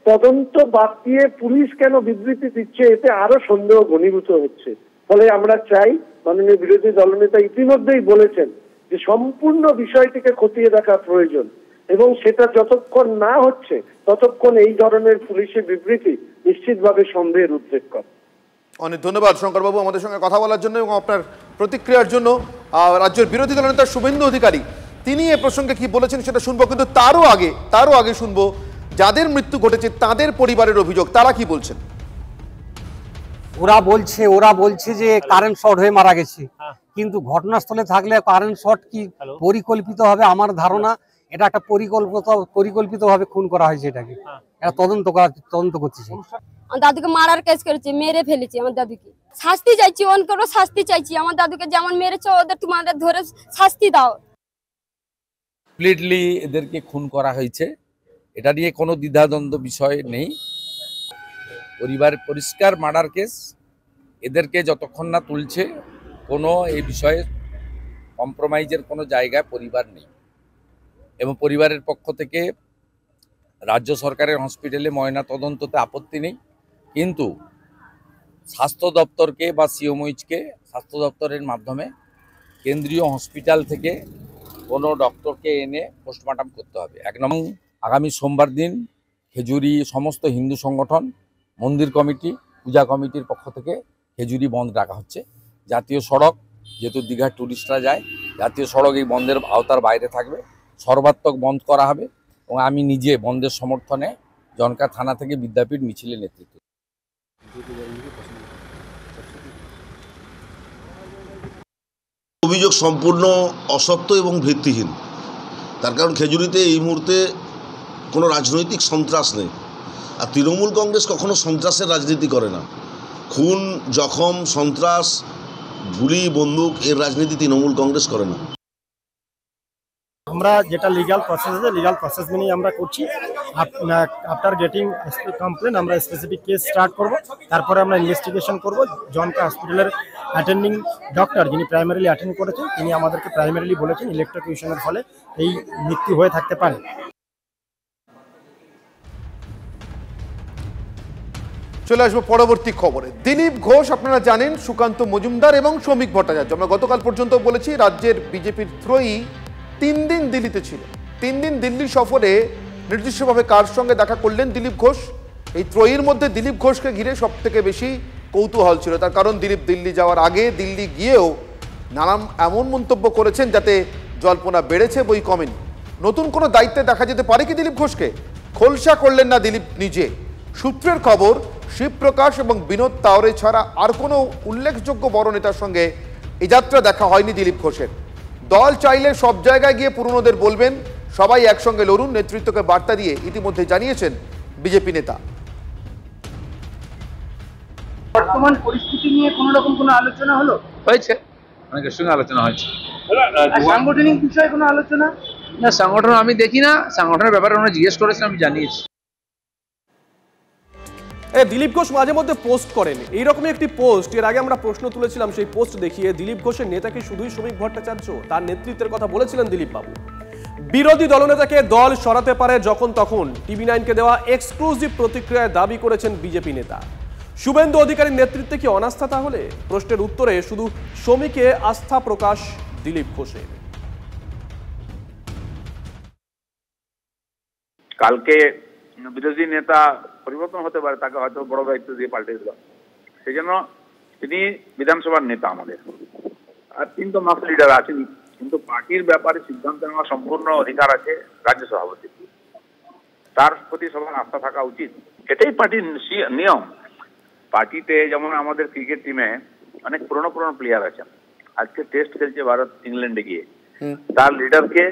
তদন্ত বাদ দিয়ে পুলিশ কেন বিবৃতি দিচ্ছে, এতে আরো সন্দেহ ঘনীভূত হচ্ছে। ফলে আমরা চাই, মাননীয় বিরোধী দলনেতা ইতিমধ্যেই বলেছেন যে সম্পূর্ণ বিষয়টিকে খতিয়ে দেখা প্রয়োজন এবং সেটা যতক্ষণ না হচ্ছে ততক্ষণ এই ধরনের পুলিশের বিবৃতি নিশ্চিতভাবে সন্দেহের উদ্রেক করে। অনেক ধন্যবাদ শঙ্করবাবু আমাদের সঙ্গে কথা বলার জন্য এবং আপনার প্রতিক্রিয়ার জন্য। রাজ্যের বিরোধী দলনেতা শুভেন্দু অধিকারী তিনি এ প্রসঙ্গে কি বলেছেন সেটা শুনবো, কিন্তু তারও আগে শুনবো যাদের মৃত্যু ঘটেছে তাদের পরিবারের অভিযোগ, তারা কি বলছেন। ওরা বলছে যে কারেন্ট শর্ট হয়ে মারা গেছে, কিন্তু ঘটনাস্থলে থাকলে কারেন্ট শর্ট কি পরিকল্পিত হবে? আমার ধারণা এটা একটা পরিকল্পিতভাবে খুন করা হয়েছে, এটাকে এটা তদন্ত করছে। আমার দাদুকে মারার কেস করেছে, মেরে ফেলেছে আমার দাদুকে। শাস্তি চাইছি, অনকেও শাস্তি চাইছি। আমার দাদুকে যেমন মেরেছে ওদের তোমাদের ধরে শাস্তি দাও। কমপ্লিটলি এদেরকে খুন করা হয়েছে, এটা নিয়ে কোনো দ্বিধাদ্বন্দ্ব বিষয় নেই। পরিবার পরিষ্কার মার্ডার কেস, এদেরকে যতক্ষণ না তুলছে কোনো এই বিষয়ে কম্প্রোমাইজের কোনো জায়গায় পরিবার নেই এবং পরিবারের পক্ষ থেকে রাজ্য সরকারের হসপিটালে ময়না তদন্ততে আপত্তি নেই, কিন্তু স্বাস্থ্য দপ্তরকে বা সিওমইচকে স্বাস্থ্য দপ্তরের মাধ্যমে কেন্দ্রীয় হসপিটাল থেকে কোনো ডক্টরকে এনে পোস্টমর্টম করতে হবে। এক নম্বর, আগামী সোমবার দিন খেজুরি সমস্ত হিন্দু সংগঠন, মন্দির কমিটি, পূজা কমিটির পক্ষ থেকে খেজুরি বন্ধ রাখা হচ্ছে। জাতীয় সড়ক, যেহেতু দীঘার ট্যুরিস্টরা যায়, জাতীয় সড়ক এই বন্ধের আওতার বাইরে থাকবে, সর্বাত্মক বন্ধ করা হবে এবং আমি নিজে বন্ধের সমর্থনে জনকা থানা থেকে বিদ্যাপীঠ মিছিলের নেতৃত্ব। অভিযোগ সম্পূর্ণ অসত্য এবং ভিত্তিহীন। তার কারণ খেজুরিতে এই মুহূর্তে কোনো রাজনৈতিক সন্ত্রাস নেই, আর তৃণমূল কংগ্রেস কখনো সন্ত্রাসের রাজনীতি করে না। খুন, জখম, সন্ত্রাস, গুলি, বন্দুক এর রাজনীতি তৃণমূল কংগ্রেস করে না। আমরা যেটা লিগ্যাল প্রসেস আছে, লিগ্যাল প্রসেস মেনেই আমরা করছি। আফটার গেটিং কমপ্লেন আমরা স্পেসিফিক কেস স্টার্ট করব, তারপরে আমরা ইনভেস্টিগেশন করব। জনকা হসপিটালের অ্যাটেন্ডিং ডক্টর যিনি প্রাইমারিলি অ্যাটেন্ড করেছেন তিনি আমাদেরকে প্রাইমারিলি বলেছেন ইলেকট্রোকিউশনের ফলে এই মৃত্যু হয়ে থাকতে পারে। চলে আসবো পরবর্তী খবরে। দিলীপ ঘোষ আপনারা জানেন, সুকান্ত মজুমদার এবং শ্রমিক ভট্টাচার্য, আমরা গতকাল পর্যন্ত বলেছি রাজ্যের বিজেপির ত্রয়ী 3 দিন দিল্লিতে ছিলেন। 3 দিন দিল্লি সফরে নির্দিষ্টভাবে কার সঙ্গে দেখা করলেন দিলীপ ঘোষ? এই ত্রয়ীর মধ্যে দিলীপ ঘোষকে ঘিরে সব থেকে বেশি কৌতূহল ছিল, তার কারণ দিলীপ দিল্লি যাওয়ার আগে দিল্লি গিয়েও নানান এমন মন্তব্য করেছেন যাতে জল্পনা বেড়েছে, বই কমেনি। নতুন কোনো দায়িত্বে দেখা যেতে পারে কি দিলীপ ঘোষকে? খোলসা করলেন না দিলীপ নিজে। সূত্রের খবর, শিবপ্রকাশ এবং বিনোদ তাওরে ছাড়া আর কোনো উল্লেখযোগ্য বড় নেতার সঙ্গে এই যাত্রা দেখা হয়নি দিলীপ ঘোষের। দল চাইলে সব জায়গায় গিয়ে পুরনোদের বলবেন সবাই একসঙ্গে লড়ুন, নেতৃত্বকে বার্তা দিয়ে ইতিমধ্যে জানিয়েছেন বিজেপি নেতা। বর্তমান পরিস্থিতি নিয়ে কোন রকম কোনো আলোচনা হলো? হয়েছে, অনেকের সঙ্গে আলোচনা হয়েছে। সাংগঠনিক বিষয়ে কোনো আলোচনা? না, সংগঠন আমি দেখি না, সংগঠনের ব্যাপারে ওনারা জিজ্ঞেস করেছেন, আমি জানিয়েছি। দিলীপ ঘোষ মাঝে মধ্যে পোস্ট করেন, এইরকমই একটি পোস্ট এর আগে আমরা প্রশ্ন তুলেছিলাম, সেই পোস্ট দেখিয়ে দিলীপ ঘোষের নেতা কি শুধুই শ্রমিক ভট্টাচার্য? তার নেতৃত্বের কথা বলেছিলেন দিলীপ বাবু। বিরোধী দলনেতাকে দল সরাতে পারে যখন তখন, টিভি9কে দেওয়া এক্সক্লুসিভ প্রতিক্রিয়ায় দাবি করেছেন বিজেপি নেতা। শুভেন্দু অধিকারীর নেতৃত্বে কি অনাস্থা তাহলে? প্রশ্নের উত্তরে শুধু শ্রমিকে আস্থা প্রকাশ দিলীপ ঘোষের। কালকে বিরোধী নেতা পরিবর্তন হতে পারে, তাকে হয়তো বড় দায়িত্ব দিয়ে পাল্টে দিল, সেই জন্য তিনি বিধানসভার নেতা আমাদের, আর তিনি তো মাস লিডার আছেন, কিন্তু পার্টির ব্যাপারে সিদ্ধান্ত নেওয়ার সম্পূর্ণ অধিকার আছে রাজ্য সভাপতি, তার প্রতি সবার আস্থা থাকা উচিত, এটাই পার্টির নিয়ম। পার্টিতে যেমন আমাদের ক্রিকেট টিমে অনেক পুরনো প্লেয়ার আছেন, আজকে টেস্ট খেলছে ভারত ইংল্যান্ডে গিয়ে, তার লিডারকে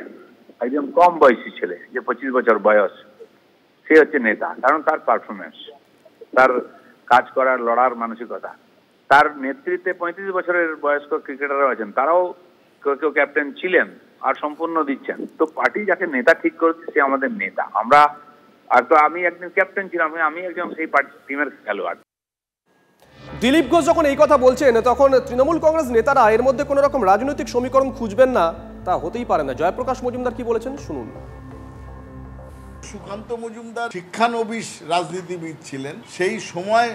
একদম কম বয়সী ছেলে, যে 25 বছর বয়স, সে হচ্ছে নেতা, কারণ তার পারফরমেন্স, তার কাজ করার, লড়ার মানসিকতা, তার নেতৃত্বে 35 বছরের বয়স্ক ক্রিকেটাররা আছেন, তারাও কেউ ক্যাপ্টেন ছিলেন আর সম্পূর্ণ দিচ্ছেন। তো পার্টি যাকে নেতা ঠিক করেছে সে আমাদের নেতা। আমরা আর তো আমি একদিন ক্যাপ্টেন ছিলাম, আমি একজন সেই পার্টি টিমের খেলোয়াড়। দিলীপ ঘোষ যখন এই কথা বলছেন তখন তৃণমূল কংগ্রেস নেতারা এর মধ্যে কোনো রকম রাজনৈতিক সমীকরণ খুঁজবেন না, তা হতেই পারে না। জয়প্রকাশ মজুমদার কি বলেছেন শুনুন। সুকান্ত মজুমদার শিক্ষানবিশ রাজনীতিবিদ ছিলেন, সেই সময়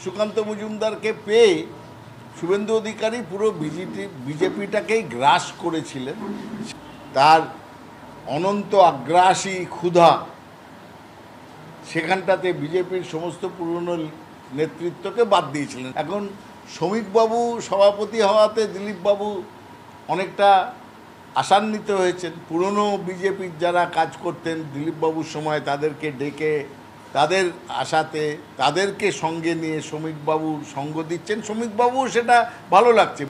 সুকান্ত মজুমদারকে পেয়ে শুভেন্দু অধিকারী পুরো বিজেপিটাকেই গ্রাস করেছিলেন। তার অনন্ত আগ্রাসী ক্ষুধা, সেখানটাতে বিজেপির সমস্ত পুরনো নেতৃত্বকে বাদ দিয়েছিলেন। এখন শ্রমিকবাবু সভাপতি হওয়াতে দিলীপবাবু অনেকটা আশান্বিত হয়েছেন। পুরনো বিজেপির যারা কাজ করতেন দিলীপবাবুর সময়, তাদেরকে ডেকে তাদের আশাতে তাদেরকে সঙ্গে নিয়ে শ্রমিকবাবুর সঙ্গ দিচ্ছেন, শ্রমিকবাবু সেটা ভালো লাগছে।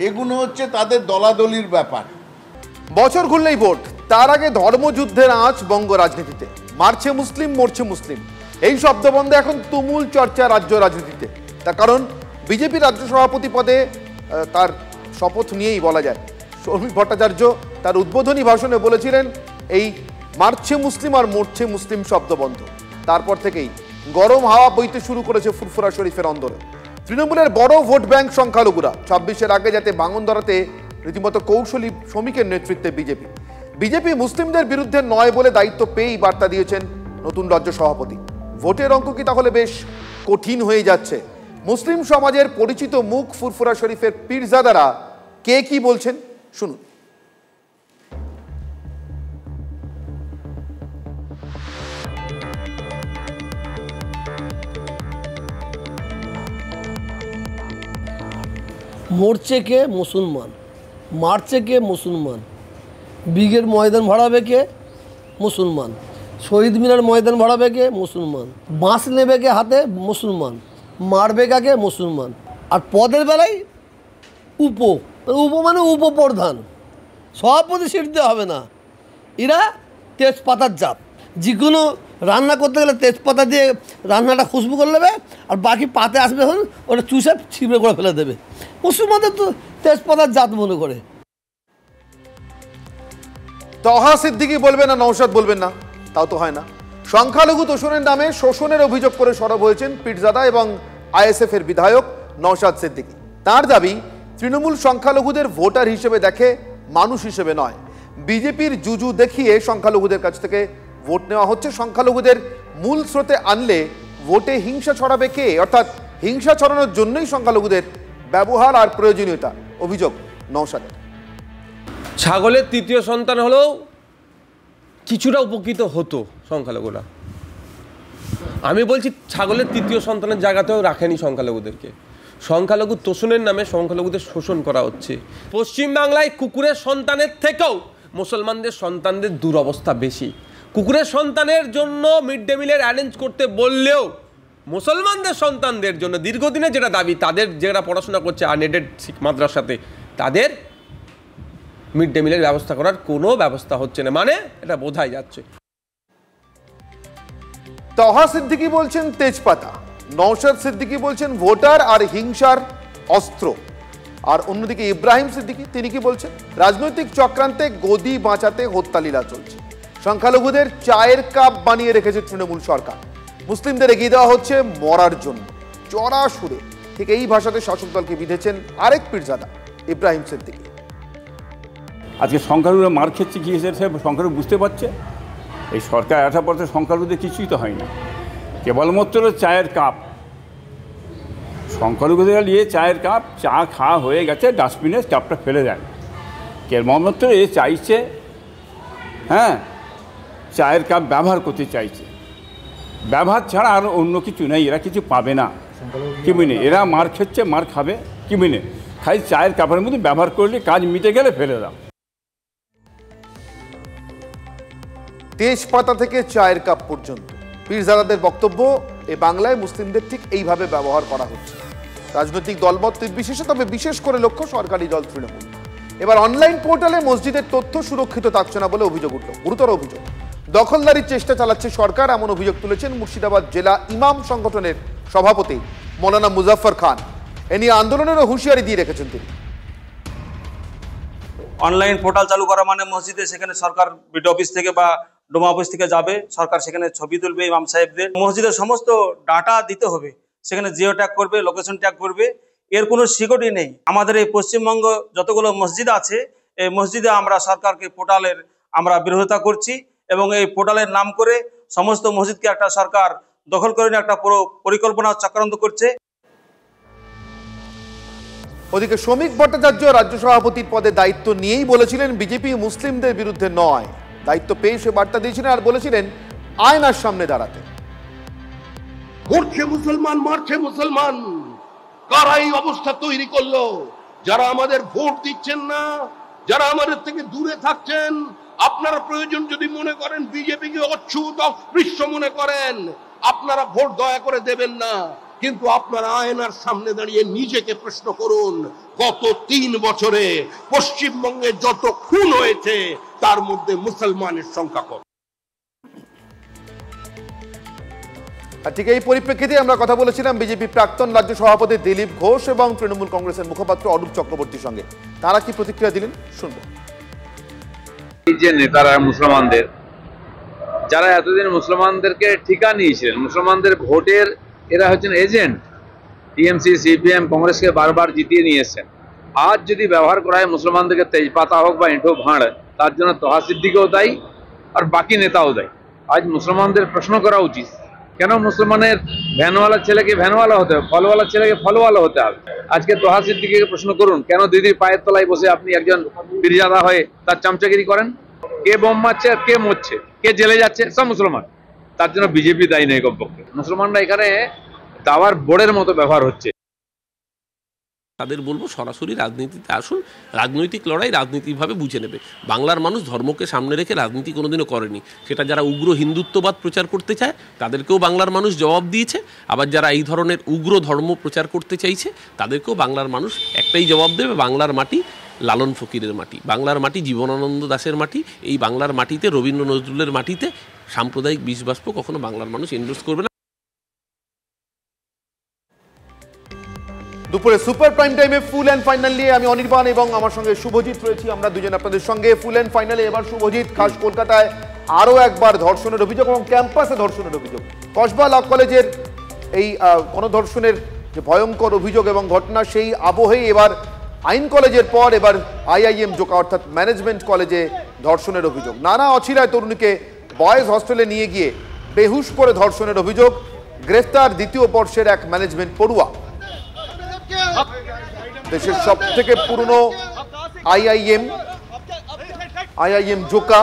এগুলো হচ্ছে তাদের দলাদলির ব্যাপার। বছর ঘুরলেই ভোট, তার আগে ধর্মযুদ্ধের আঁচ বঙ্গ রাজনীতিতে। মারছে মুসলিম, মরছে মুসলিম, এই শব্দবন্ধে এখন তুমুল চর্চা রাজ্য রাজনীতিতে। তার কারণ বিজেপি রাজ্য সভাপতি পদে তার শপথ নিয়েই বলা যায়। শ্রমিক ভট্টাচার্য তার উদ্বোধনী ভাষণে বলেছিলেন এই মারছে মুসলিম আর মরছে মুসলিম শব্দবন্ধ। তারপর থেকেই গরম হাওয়া বইতে শুরু করেছে ফুরফুরা শরীফের অন্দরে। তৃণমূলের বড় ভোট ব্যাংক সংখ্যালঘুরা, 26-এর আগে যাতে ভাঙন ধরাতে রীতিমতো কৌশলী শ্রমিকের নেতৃত্বে বিজেপি মুসলিমদের বিরুদ্ধে নয় বলে দায়িত্ব পেয়েই বার্তা দিয়েছেন নতুন রাজ্য সভাপতি। ভোটের অঙ্ক কি তাহলে বেশ কঠিন হয়ে যাচ্ছে? মুসলিম সমাজের পরিচিত মুখ ফুরফুরা শরীফের পীরজাদারা কে কি বলছেন শুনুন। মরছে কে? মুসলমান। মারছে কে? মুসলমান। বিগের ময়দান ভাড়াবে কে? মুসলমান। শহীদ মিনার ময়দান ভাড়াবে কে? মুসলমান। বাঁশ নেবে কে হাতে? মুসলমান। মারবে কাকে? মুসলমান। আর পদের বেলায় উপ মানে উপপ্রধান, সভাপতি সিট দেওয়া হবে না। এরা তেজপাতার জাত, যে কোনো রান্না করতে গেলে তেজপাতা দিয়ে রান্নাটা খুশবু করে নেবে, আর বাকি পাতে আসবে এখন ওটা চুষে ছিপে করে ফেলে দেবে। মুসলমানদের তো তেজপাতার জাত মনে করে। তহা সিদ্দিকী বলবেন না, নওশাদ বলবেন না, তাও তো হয় না। সংখ্যালঘু তোষণের নামে শোষণের অভিযোগ করে সরব হয়েছেন পীরজাদা এবং আইএসএফ এর বিধায়ক নওশাদ সিদ্দিকী। তার দাবি তৃণমূল সংখ্যালঘুদের ভোটার হিসেবে দেখে, মানুষ হিসেবে নয়। বিজেপির জুজু দেখিয়ে সংখ্যালঘুদের কাছ থেকে ভোট নেওয়া হচ্ছে। সংখ্যালঘুদের মূল স্রোতে আনলে ভোটে হিংসা ছড়াবে কে? অর্থাৎ হিংসা ছড়ানোর জন্যই সংখ্যালঘুদের ব্যবহার আর প্রয়োজনীয়তা, অভিযোগ নওশাদের। ছাগলের তৃতীয় সন্তান হলেও কিছুটা উপকৃত হতো সংখ্যালঘুরা। আমি বলছি ছাগলের তৃতীয় সন্তানের জায়গাতেও রাখেনি সংখ্যালঘুদেরকে। সংখ্যালঘু তোষণের নামে সংখ্যালঘুদের শোষণ করা হচ্ছে। পশ্চিমবাংলায় কুকুরের সন্তানের থেকেও মুসলমানদের সন্তানদের দুরবস্থা বেশি। কুকুরের সন্তানের জন্য মিড ডে মিলের অ্যারেঞ্জ করতে বললেও মুসলমানদের সন্তানদের জন্য দীর্ঘদিনের যেটা দাবি, তাদের যারা পড়াশোনা করছে আনএডেড মাদ্রাসাতে, তাদের মিড ডে মিলের ব্যবস্থা করার কোনো ব্যবস্থা হচ্ছে না। মানে এটা বোঝাই যাচ্ছে। তহা সিদ্দিকী বলছেন তেজপাতা, নওশাদ সিদ্দিকী বলছেন ভোটার আর হিংসার অস্ত্র। আর অন্যদিকে ইব্রাহিম সিদ্দিকী তিনি কি বলছেন? রাজনৈতিক চক্রান্তে গদি বাঁচাতে হত্যালীলা চলছে। সংখ্যালঘুদের চায়ের কাপ বানিয়ে রেখেছে তৃণমূল সরকার। মুসলিমদের এগিয়ে দেওয়া হচ্ছে মরার জন্য। চড়া সুরে ঠিক এই ভাষাতে শাসক দলকে বিঁধেছেন আরেক পীরজাদা ইব্রাহিম সিদ্দিকী। আজকে সংখ্যালঘুরা মার খেচ্ছে কি হিসেবে সংখ্যালঘু বুঝতে পারছে? এই সরকার আসার পর সংখ্যালঘুদের কিছুই তো হয় না, কেবলমাত্র চায়ের কাপ। সংখ্যালঘুদের নিয়ে চায়ের কাপ, চা খাওয়া হয়ে গেছে, ডাস্টবিনে কাপটা ফেলে দেয়। কেবলমাত্র এ চাইছে, হ্যাঁ, চায়ের কাপ ব্যবহার করতে চাইছে। ব্যবহার ছাড়া আর অন্য কিছু নেই, এরা কিছু পাবে না। কি মিনে এরা মার খেচ্ছে, মার খাবে কি মিনে? খালি চায়ের কাপের মধ্যে ব্যবহার করলে কাজ মিটে গেলে ফেলে দাও। তেজপাতা থেকে চায়ের কাপ পর্যন্ত পীরজাদাদের বক্তব্য, এ বাংলায় মুসলিমদের ঠিক এইভাবে ব্যবহার করা হচ্ছে। রাজনৈতিক দলমত নির্বিশেষে, তবে বিশেষ করে লক্ষ্য সরকারি দল তৃণমূল। এবার অনলাইন পোর্টালে মসজিদের তথ্য সুরক্ষিত থাকছে না বলে অভিযোগ উঠল। গুরুতর অভিযোগ, দখলদারির চেষ্টা চালাচ্ছে সরকার, এমন অভিযোগ তুলেছেন মুর্শিদাবাদ জেলা ইমাম সংগঠনের সভাপতি মৌলানা মুজাফফর খান। এ নিয়ে আন্দোলনেরও হুঁশিয়ারি দিয়ে রেখেছেন তিনি। অনলাইন পোর্টাল চালু করা মানে মসজিদে সেখানে সরকার বিডি অফিস থেকে বা ডোমা অফিস থেকে যাবে, সরকার সেখানে ছবি তুলবে ইমাম সাহেবদের, মসজিদের সমস্ত ডাটা দিতে হবে, সেখানে জিও ট্যাগ করবে, লোকেশন ট্যাগ করবে। এর কোনো সিকিউরিটি নেই। আমাদের এই পশ্চিমবঙ্গ যতগুলো মসজিদ আছে, এই মসজিদে আমরা সরকারকে পোর্টালের আমরা বিরোধিতা করছি এবং এই পোর্টালের নাম করে সমস্ত মসজিদকে একটা সরকার দখল করে নিয়ে একটা পুরো পরিকল্পনা চক্রান্ত করছে। ওদিকে শ্রমিক ভট্টাচার্য রাজ্য সভাপতির পদে দায়িত্ব নিয়েই বলেছিলেন বিজেপি মুসলিমদের বিরুদ্ধে নয়। দায়িত্ব পেয়ে সে বার্তা দিয়েছিলেন আর বলেছিলেন আয়নার সামনে দাঁড়াতে। মরছে মুসলমান, মারছে মুসলমান, কারা এই অবস্থা তৈরি করলো? যারা আমাদের ভোট দিচ্ছেন না, যারা আমাদের থেকে দূরে থাকছেন, আপনারা প্রয়োজন যদি মনে করেন বিজেপিকে অচ্ছুত অস্পৃশ্য মনে করেন, আপনারা ভোট দয়া করে দেবেন না। কিন্তু আপনারা আয়নার সামনে দাঁড়িয়ে নিজেকে প্রশ্ন করুন, গত 3 বছরে পশ্চিমবঙ্গে যত খুন হয়েছে তার মধ্যে মুসলমানের সংখ্যা কত? আর ঠিক এই পরিপ্রেক্ষিতে আমরা কথা বলেছিলাম বিজেপি প্রাক্তন রাজ্য সভাপতি দিলীপ ঘোষ এবং তৃণমূল কংগ্রেসের মুখপাত্র অরূপ চক্রবর্তীর সঙ্গে। তারা কি প্রতিক্রিয়া দিলেন শুনবো। এই যে নেতারা মুসলমানদের, যারা এতদিন মুসলমানদেরকে ঠিকা নিয়েছিলেন, মুসলমানদের ভোটের এরা হচ্ছেন এজেন্ট, টিএমসি, সিপিএম, কংগ্রেসকে বারবার জিতিয়ে নিয়ে এসেছেন। আজ যদি ব্যবহার করা হয় মুসলমানদেরকে তেজপাতা হোক বা এঁঠো ভাঁড়, তার জন্য তহা সিদ্দিকীও দায়ী আর বাকি নেতাও দায়ী। আজ মুসলমানদের প্রশ্ন করা উচিত, কেন মুসলমানের ভ্যানওয়ালার ছেলেকে ভ্যানওয়ালা হতে হবে, ফলওয়ালার ছেলেকে ফলওয়ালা হতে হবে? আজকে তহা সিদ্দিকীকে প্রশ্ন করুন, কেন দিদির পায়ের তলায় বসে আপনি একজন পীরজাদা হয়ে তার চামচাগিরি করেন? কে বোম মারছে আর কে মরছে, কে জেলে যাচ্ছে, সব মুসলমান। তার জন্য বিজেপি দায়ী নেই। কমপক্ষে মুসলমানরা এখানে দাওয়ার বোর্ডের মতো ব্যবহার হচ্ছে। তাদের বলবো সরাসরি রাজনীতিতে আসুন, রাজনৈতিক লড়াই রাজনীতিকভাবে বুঝে নেবে। বাংলার মানুষ ধর্মকে সামনে রেখে রাজনীতি কোনোদিনও করেনি। সেটা যারা উগ্র হিন্দুত্ববাদ প্রচার করতে চায় তাদেরকেও বাংলার মানুষ জবাব দিয়েছে, আবার যারা এই ধরনের উগ্র ধর্ম প্রচার করতে চাইছে তাদেরকেও বাংলার মানুষ একটাই জবাব দেবে, বাংলার মাটি লালন ফকিরের মাটি, বাংলার মাটি জীবনানন্দ দাশের মাটি। এই বাংলার মাটিতে, রবীন্দ্র নজরুলের মাটিতে সাম্প্রদায়িক বিষবাষ্প কখনো বাংলার মানুষ এন্ডোর্স করবে না। দুপুরে সুপার প্রাইম টাইমে ফুল অ্যান্ড ফাইনাল নিয়ে আমি অনির্বাণ এবং আমার সঙ্গে শুভজিৎ রয়েছি। আমরা দুজন আপনাদের সঙ্গে ফুল অ্যান্ড ফাইনালে। এবার শুভজিৎ, খাস কলকাতায় আরও একবার ধর্ষণের অভিযোগ এবং ক্যাম্পাসে ধর্ষণের অভিযোগ। কসবা ল কলেজের এই গণধর্ষণের যে ভয়ঙ্কর অভিযোগ এবং ঘটনা, সেই আবহেই এবার আইন কলেজের পর এবার আইআইএম জোকা অর্থাৎ ম্যানেজমেন্ট কলেজে ধর্ষণের অভিযোগ। নানা অছিলায় তরুণীকে বয়েজ হস্টেলে নিয়ে গিয়ে বেহুশ করে ধর্ষণের অভিযোগ। গ্রেফতার দ্বিতীয় বর্ষের এক ম্যানেজমেন্ট পড়ুয়া। দেশের সব থেকে পুরনো আইআইএম IIM জোকা।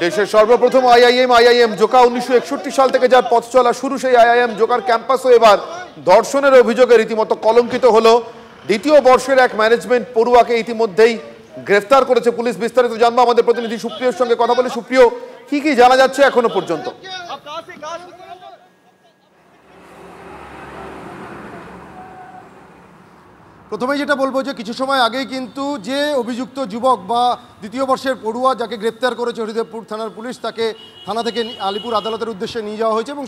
দেশের সর্বপ্রথম IIM জোকা 1961 সাল থেকে যার পথ চলা শুরু, সেই IIM জোকার ক্যাম্পাসও এবার ধর্ষণের অভিযোগে রীতিমতো কলঙ্কিত হলো। দ্বিতীয় বর্ষের এক ম্যানেজমেন্ট পড়ুয়াকে ইতিমধ্যেই গ্রেফতার করেছে পুলিশ। বিস্তারিত জানবো আমাদের প্রতিনিধি সুপ্রিয়র সঙ্গে কথা বলে। সুপ্রিয়, কি কি জানা যাচ্ছে এখনো পর্যন্ত? প্রথমেই যেটা বলবো যে কিছু সময় আগেই কিন্তু যে অভিযুক্ত যুবক বা দ্বিতীয় বর্ষের পড়ুয়া যাকে গ্রেপ্তার করেছে হরিদেবপুর থানার পুলিশ, তাকে থানা থেকে আলিপুর আদালতের উদ্দেশ্যে নিয়ে যাওয়া হয়েছে এবং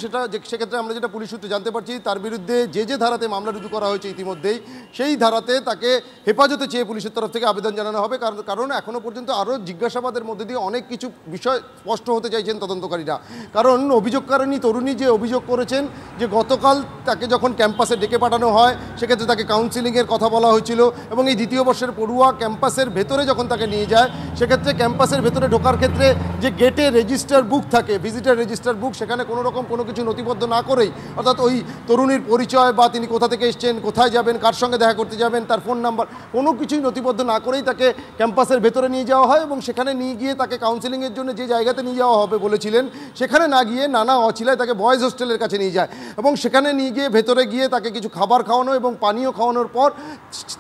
সেক্ষেত্রে আমরা যেটা পুলিশ সূত্রে জানতে পারছি, তার বিরুদ্ধে যে ধারাতে মামলা রুজু করা হয়েছে ইতিমধ্যেই, সেই ধারাতে তাকে হেফাজতে চেয়ে পুলিশের তরফ থেকে আবেদন জানানো হবে। কারণ এখনও পর্যন্ত আরও জিজ্ঞাসাবাদের মধ্যে দিয়ে অনেক কিছু বিষয় স্পষ্ট হতে চাইছেন তদন্তকারীরা। কারণ অভিযোগকারিণী তরুণী যে অভিযোগ করেছেন যে গতকাল তাকে যখন ক্যাম্পাসে ডেকে পাঠানো হয়, সেক্ষেত্রে তাকে কাউন্সিলিংয়ের কথা বলা হয়েছিল এবং এই দ্বিতীয় বর্ষের পড়ুয়া ক্যাম্পাসের ভেতরে যখন তাকে নিয়ে যায়, সেক্ষেত্রে ক্যাম্পাসের ভেতরে ঢোকার ক্ষেত্রে যে গেটে রেজিস্টার বুক থাকে, ভিজিটার রেজিস্টার বুক, সেখানে কোনো রকম কোনো কিছু নথিবদ্ধ না করেই, অর্থাৎ ওই তরুণীর পরিচয় বা তিনি কোথা থেকে এসছেন, কোথায় যাবেন, কার সঙ্গে দেখা করতে যাবেন, তার ফোন নাম্বার, কোনো কিছুই নথিবদ্ধ না করেই তাকে ক্যাম্পাসের ভেতরে নিয়ে যাওয়া হয় এবং সেখানে নিয়ে গিয়ে তাকে কাউন্সিলিংয়ের জন্য যে জায়গাতে নিয়ে যাওয়া হবে বলেছিলেন, সেখানে না গিয়ে নানা অছিলায় তাকে বয়েজ হোস্টেলের কাছে নিয়ে যায় এবং সেখানে নিয়ে গিয়ে ভেতরে গিয়ে তাকে কিছু খাবার খাওয়ানো এবং পানীয় খাওয়ানোর পর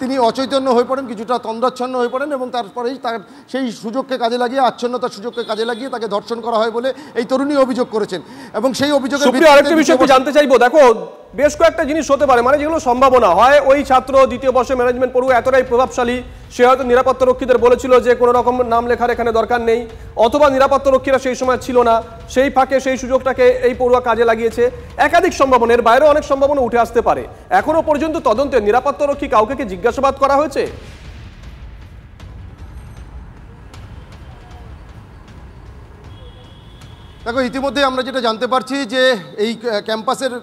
তিনি অচৈতন্য হয়ে পড়েন, কিছুটা তন্দ্রাচ্ছন্ন হয়ে পড়েন এবং তারপরেই তার সেই সুযোগকে কাজে লাগিয়ে, আচ্ছন্নতার সুযোগকে কাজে লাগিয়ে তাকে ধর্ষণ করা হয় বলে এই তরুণী অভিযোগ করেছেন। এবং সেই অভিযোগের ভিত্তিতে আরেকটা বিষয় জানতে চাইবো, দেখো বেশ কয়েকটা জিনিস হতে পারে, মানে যেগুলো সম্ভাবনা হয়, ওই ছাত্র দ্বিতীয় বর্ষের ম্যানেজমেন্ট পড়ুয়া এতটাই প্রভাবশালী, সে হয়তো নিরাপত্তা রক্ষীদের বলেছিল যে কোনো রকম নাম লেখার এখানে দরকার নেই, অথবা নিরাপত্তা রক্ষীরা সেই সময় ছিল না, সেই ফাঁকে সেই সুযোগটাকে এই পড়ুয়া কাজে লাগিয়েছে। একাধিক সম্ভাবনা, এর বাইরেও অনেক সম্ভাবনা উঠে আসতে পারে। এখনো পর্যন্ত তদন্তে নিরাপত্তা রক্ষী কাউকে কি জিজ্ঞাসাবাদ করা হয়েছে? দেখো ইতিমধ্যে আমরা যেটা জানতে পারছি যে এই ক্যাম্পাসের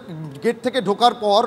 গেট থেকে ঢোকার পর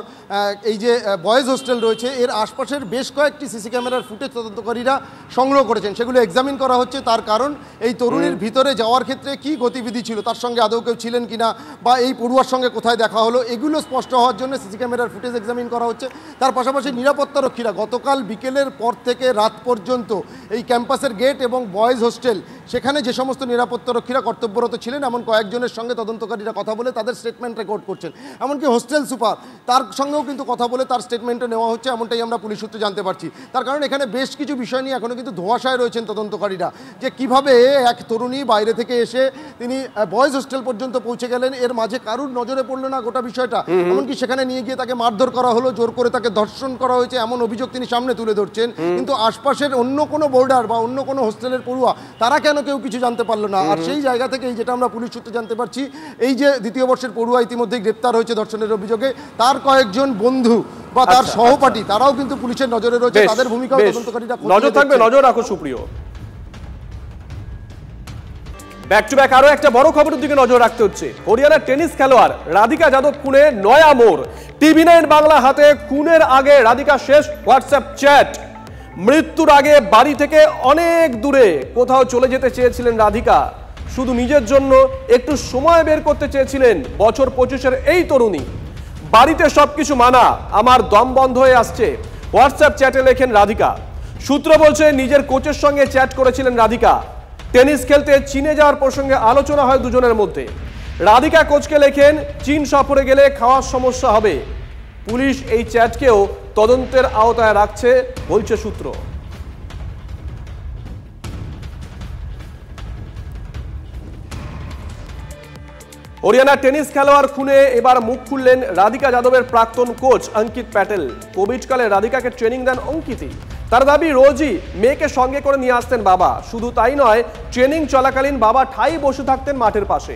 এই যে বয়েজ হোস্টেল রয়েছে, এর আশপাশের বেশ কয়েকটি সিসি ক্যামেরার ফুটেজ তদন্তকারীরা সংগ্রহ করেছেন, সেগুলো এক্সামিন করা হচ্ছে। তার কারণ এই তরুণীর ভিতরে যাওয়ার ক্ষেত্রে কি গতিবিধি ছিল, তার সঙ্গে আদৌ কেউ ছিলেন কিনা বা এই পড়ুয়ার সঙ্গে কোথায় দেখা হলো, এগুলো স্পষ্ট হওয়ার জন্য সিসি ক্যামেরার ফুটেজ এক্সামিন করা হচ্ছে। তার পাশাপাশি নিরাপত্তারক্ষীরা গতকাল বিকেলের পর থেকে রাত পর্যন্ত এই ক্যাম্পাসের গেট এবং বয়েজ হোস্টেল, সেখানে যে সমস্ত নিরাপত্তারক্ষীরা কর্তব্যরত ছিলেন এমন কয়েকজনের সঙ্গে তদন্তকারীরা কথা বলে তাদের স্টেটমেন্ট রেকর্ড করছেন। এমনকি হোস্টেল সুপার, তার সঙ্গেও কিন্তু কথা বলে তার স্টেটমেন্টও নেওয়া হচ্ছে, এমনটাই আমরা পুলিশ সূত্রে জানতে পারছি। তার কারণ এখানে বেশ কিছু বিষয় নিয়ে এখনও কিন্তু ধোঁয়াশায় রয়েছেন তদন্তকারীরা, যে কিভাবে এক তরুণী বাইরে থেকে এসে তিনি বয়েজ হোস্টেল পর্যন্ত পৌঁছে গেলেন, এর মাঝে কারুর নজরে পড়লো না গোটা বিষয়টা। এমনকি সেখানে নিয়ে গিয়ে তাকে মারধর করা হলো, জোর করে তাকে ধর্ষণ করা হয়েছে, এমন অভিযোগ তিনি সামনে তুলে ধরছেন। কিন্তু আশপাশের অন্য কোনো বোর্ডার বা অন্য কোনো হোস্টেলের পড়ুয়া তারা কেন কেউ কিছু জানতে পারলো না। আর সেই জায়গা থেকে যেটা আমরা পুলিশ সূত্রে জানতে পারছি, এই যে দ্বিতীয় বর্ষের পড়ুয়া ইতিমধ্যেই গ্রেপ্তার হয়েছে ধর্ষণের অভিযোগে, তার কয়েকজন বন্ধু বা তার সহপাঠী তারাও কিন্তু পুলিশের নজরে রয়েছে, তাদের ভূমিকাও তদন্তকারীরা নজর থাকবে, নজর রাখো সুপ্রিয়। ব্যাক টু ব্যাক আরো একটা বড় খবরের দিকে নজর রাখতে হচ্ছে। হরিয়ানার টেনিস খেলোয়াড় রাধিকা যাদব খুনে নয়া মোড়। TV9 বাংলা হাতে খুনের আগে রাধিকা শেষ হোয়াটসঅ্যাপ চ্যাট। মৃত্যুর আগে বাড়ি থেকে অনেক দূরে কোথাও চলে যেতে চেয়েছিলেন রাধিকা, শুধু নিজের জন্য একটু সময় বের করতে চেয়েছিলেন বছর 25-এর এই তরুণী। বাড়িতে সবকিছু মানা, আমার দম বন্ধ হয়ে আসছে, হোয়াটসঅ্যাপ চ্যাটে লেখেন রাধিকা। সূত্র বলছে নিজের কোচের সঙ্গে চ্যাট করেছিলেন রাধিকা। টেনিস খেলতে চীনে যাওয়ার প্রসঙ্গে আলোচনা হয় দুজনের মধ্যে। রাধিকা কোচকে লেখেন চীন সফরে গেলে খাওয়ার সমস্যা হবে। পুলিশ এই চ্যাটকেও তদন্তের আওতায় রাখছে বলছে সূত্র। হরিয়ানার টেনিস খেলোয়াড় খুনে এবার মুখ খুললেন রাধিকা যাদবের প্রাক্তন কোচ অঙ্কিত প্যাটেল। কোভিডকালে রাধিকাকে ট্রেনিং দেন অঙ্কিতই। তার দাবি রোজই মেয়েকে সঙ্গে করে নিয়ে আসতেন বাবা। শুধু তাই নয়, ট্রেনিং চলাকালীন বাবা ঠাই বসে থাকতেন মাঠের পাশে।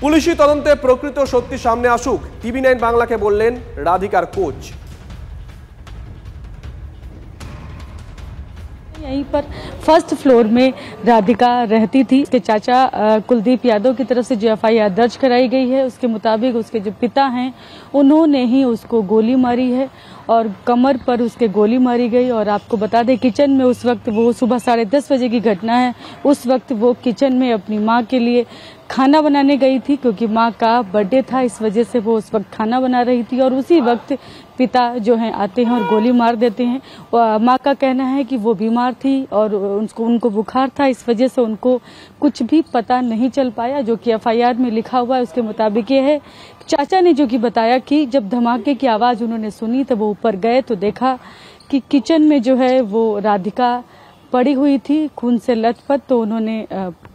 পুলিশি তদন্তে প্রকৃত সত্যি সামনে আসুক, TV9 বাংলাকে বললেন রাধিকার কোচ। यहीं पर फर्स्ट फ्लोर में राधिका रहती थी। उसके चाचा कुलदीप यादव की तरफ से जो एफआईआर दर्ज कराई गई है, उसके मुताबिक उसके जो पिता हैं उन्होंने ही उसको गोली मारी है और कमर पर उसके गोली मारी गई। और आपको बता दें किचन में उस वक्त वो सुबह 10:30 बजे की घटना है, उस वक्त वो किचन में अपनी माँ के लिए खाना बनाने गई थी क्योंकि माँ का बर्थडे था, इस वजह से वो उस वक्त खाना बना रही थी और उसी वक्त पिता जो हैं आते हैं और गोली मार देते हैं। माँ का कहना है कि वो बीमार थी और उनको बुखार था, इस वजह से उनको कुछ भी पता नहीं चल पाया। जो कि एफआईआर में लिखा हुआ है उसके मुताबिक ये है। चाचा ने जो कि बताया कि जब धमाके की आवाज़ उन्होंने सुनी तो वो ऊपर गए तो देखा कि किचन में जो है वो राधिका पड़ी हुई थी खून से लथपथ। तो उन्होंने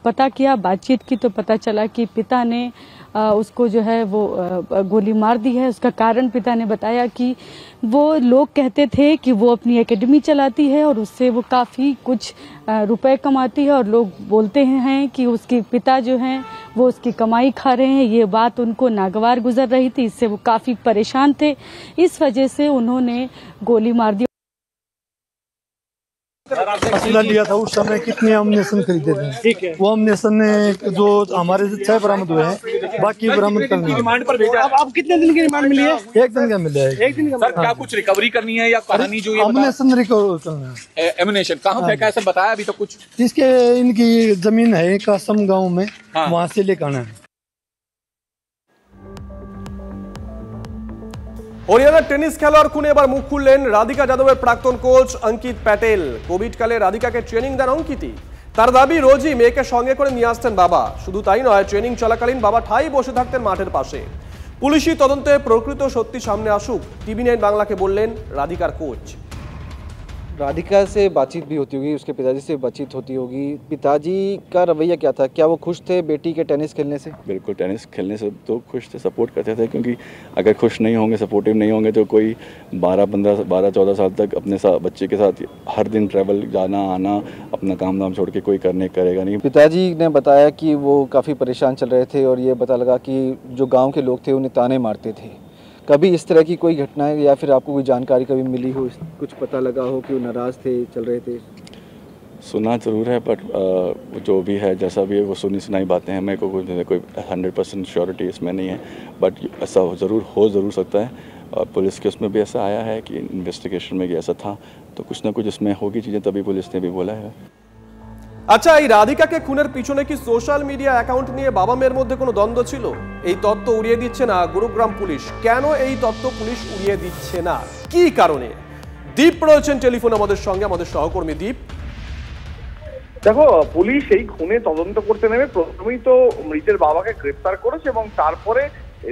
पता किया, बातचीत की तो पता चला कि पिता ने उसको जो है वो गोली मार दी है। उसका कारण पिता ने बताया कि वो लोग कहते थे कि वो अपनी एकेडमी चलाती है और उससे वो काफ़ी कुछ रुपए कमाती है और लोग बोलते हैं कि उसके पिता जो हैं वो उसकी कमाई खा रहे हैं। ये बात उनको नागवार गुजर रही थी, इससे वो काफ़ी परेशान थे, इस वजह से उन्होंने गोली मार दी। मसला लिया था उस समय कितने अमनेशन खरीदे थे, वो अमनेशन ने जो हमारे 6 बरामद हुए हैं, बाकी बरामद करनी है। रिमांड पर भेजा। अब कितने दिन की रिमांड मिली है? 1 दिन का मिला है। 1 दिन का। सर क्या कुछ रिकवरी करनी है या कहानी जो ये अमनेशन रिकवर करना है? एमिनेशन कहाँ फेंका है, सब बताया अभी तो कुछ? इसके इनकी जमीन है कासम गाँव में, वहाँ से लेकर आना है। হরিয়ানার টেনিস খেলোয়াড় খুনে এবার মুখ খুললেন রাধিকা যাদবের প্রাক্তন কোচ অঙ্কিত প্যাটেল। কোভিড কালে রাধিকাকে ট্রেনিং দেন অঙ্কিতই। তার দাবি রোজই মেয়েকে সঙ্গে করে নিয়ে আসতেন বাবা। শুধু তাই নয়, ট্রেনিং চলাকালীন বাবা ঠাই বসে থাকতেন মাঠের পাশে। পুলিশি তদন্তে প্রকৃত সত্যি সামনে আসুক, টিভি9 বাংলাকে বললেন রাধিকার কোচ। राधिका से बातचीत भी होती होगी, उसके पिताजी से बातचीत होती होगी। पिताजी का रवैया क्या था? क्या वो खुश थे बेटी के टेनिस खेलने से? बिल्कुल, टेनिस खेलने से तो खुश थे, सपोर्ट करते थे, क्योंकि अगर खुश नहीं होंगे, सपोर्टिव नहीं होंगे तो कोई 12-14 साल तक अपने साथ बच्चे के साथ हर दिन ट्रैवल जाना आना, अपना काम धाम छोड़ के कोई करेगा नहीं। पिताजी ने बताया कि वो काफ़ी परेशान चल रहे थे और ये पता लगा कि जो गाँव के लोग थे उन्हें ताने मारते थे। कभी इस तरह की कोई घटना है या फिर आपको कोई जानकारी कभी मिली हो, कुछ पता लगा हो कि वो नाराज़ थे, चल रहे थे? सुना ज़रूर है, बट जो भी है जैसा भी है वो सुनी सुनाई बातें हैं। मेरे को कोई 100% श्योरिटी इसमें नहीं है, बट ऐसा ज़रूर सकता है। और पुलिस के उसमें भी ऐसा आया है कि इन्वेस्टिगेशन में भी ऐसा था, तो कुछ ना कुछ इसमें होगी चीज़ें, तभी पुलिस ने भी बोला है। আচ্ছা, এই রাধিকাকে খুনের পিছনে কি সোশ্যাল মিডিয়া অ্যাকাউন্ট নিয়ে বাবা মেয়ের মধ্যে কোনো দ্বন্দ্ব ছিল? এই তত্ত্ব উড়িয়ে দিচ্ছে না গুরুগ্রাম পুলিশ। কেন এই তত্ত্ব পুলিশ উড়িয়ে দিচ্ছে না, কি কারণে? দীপ রয়েছেন টেলিফোন আমাদের সঙ্গে, আমাদের সহকর্মী দীপ। দেখো, পুলিশ এই খুনে তদন্ত করতে নেমে প্রথমেই তো মৃতের বাবাকে গ্রেফতার করেছে এবং তারপরে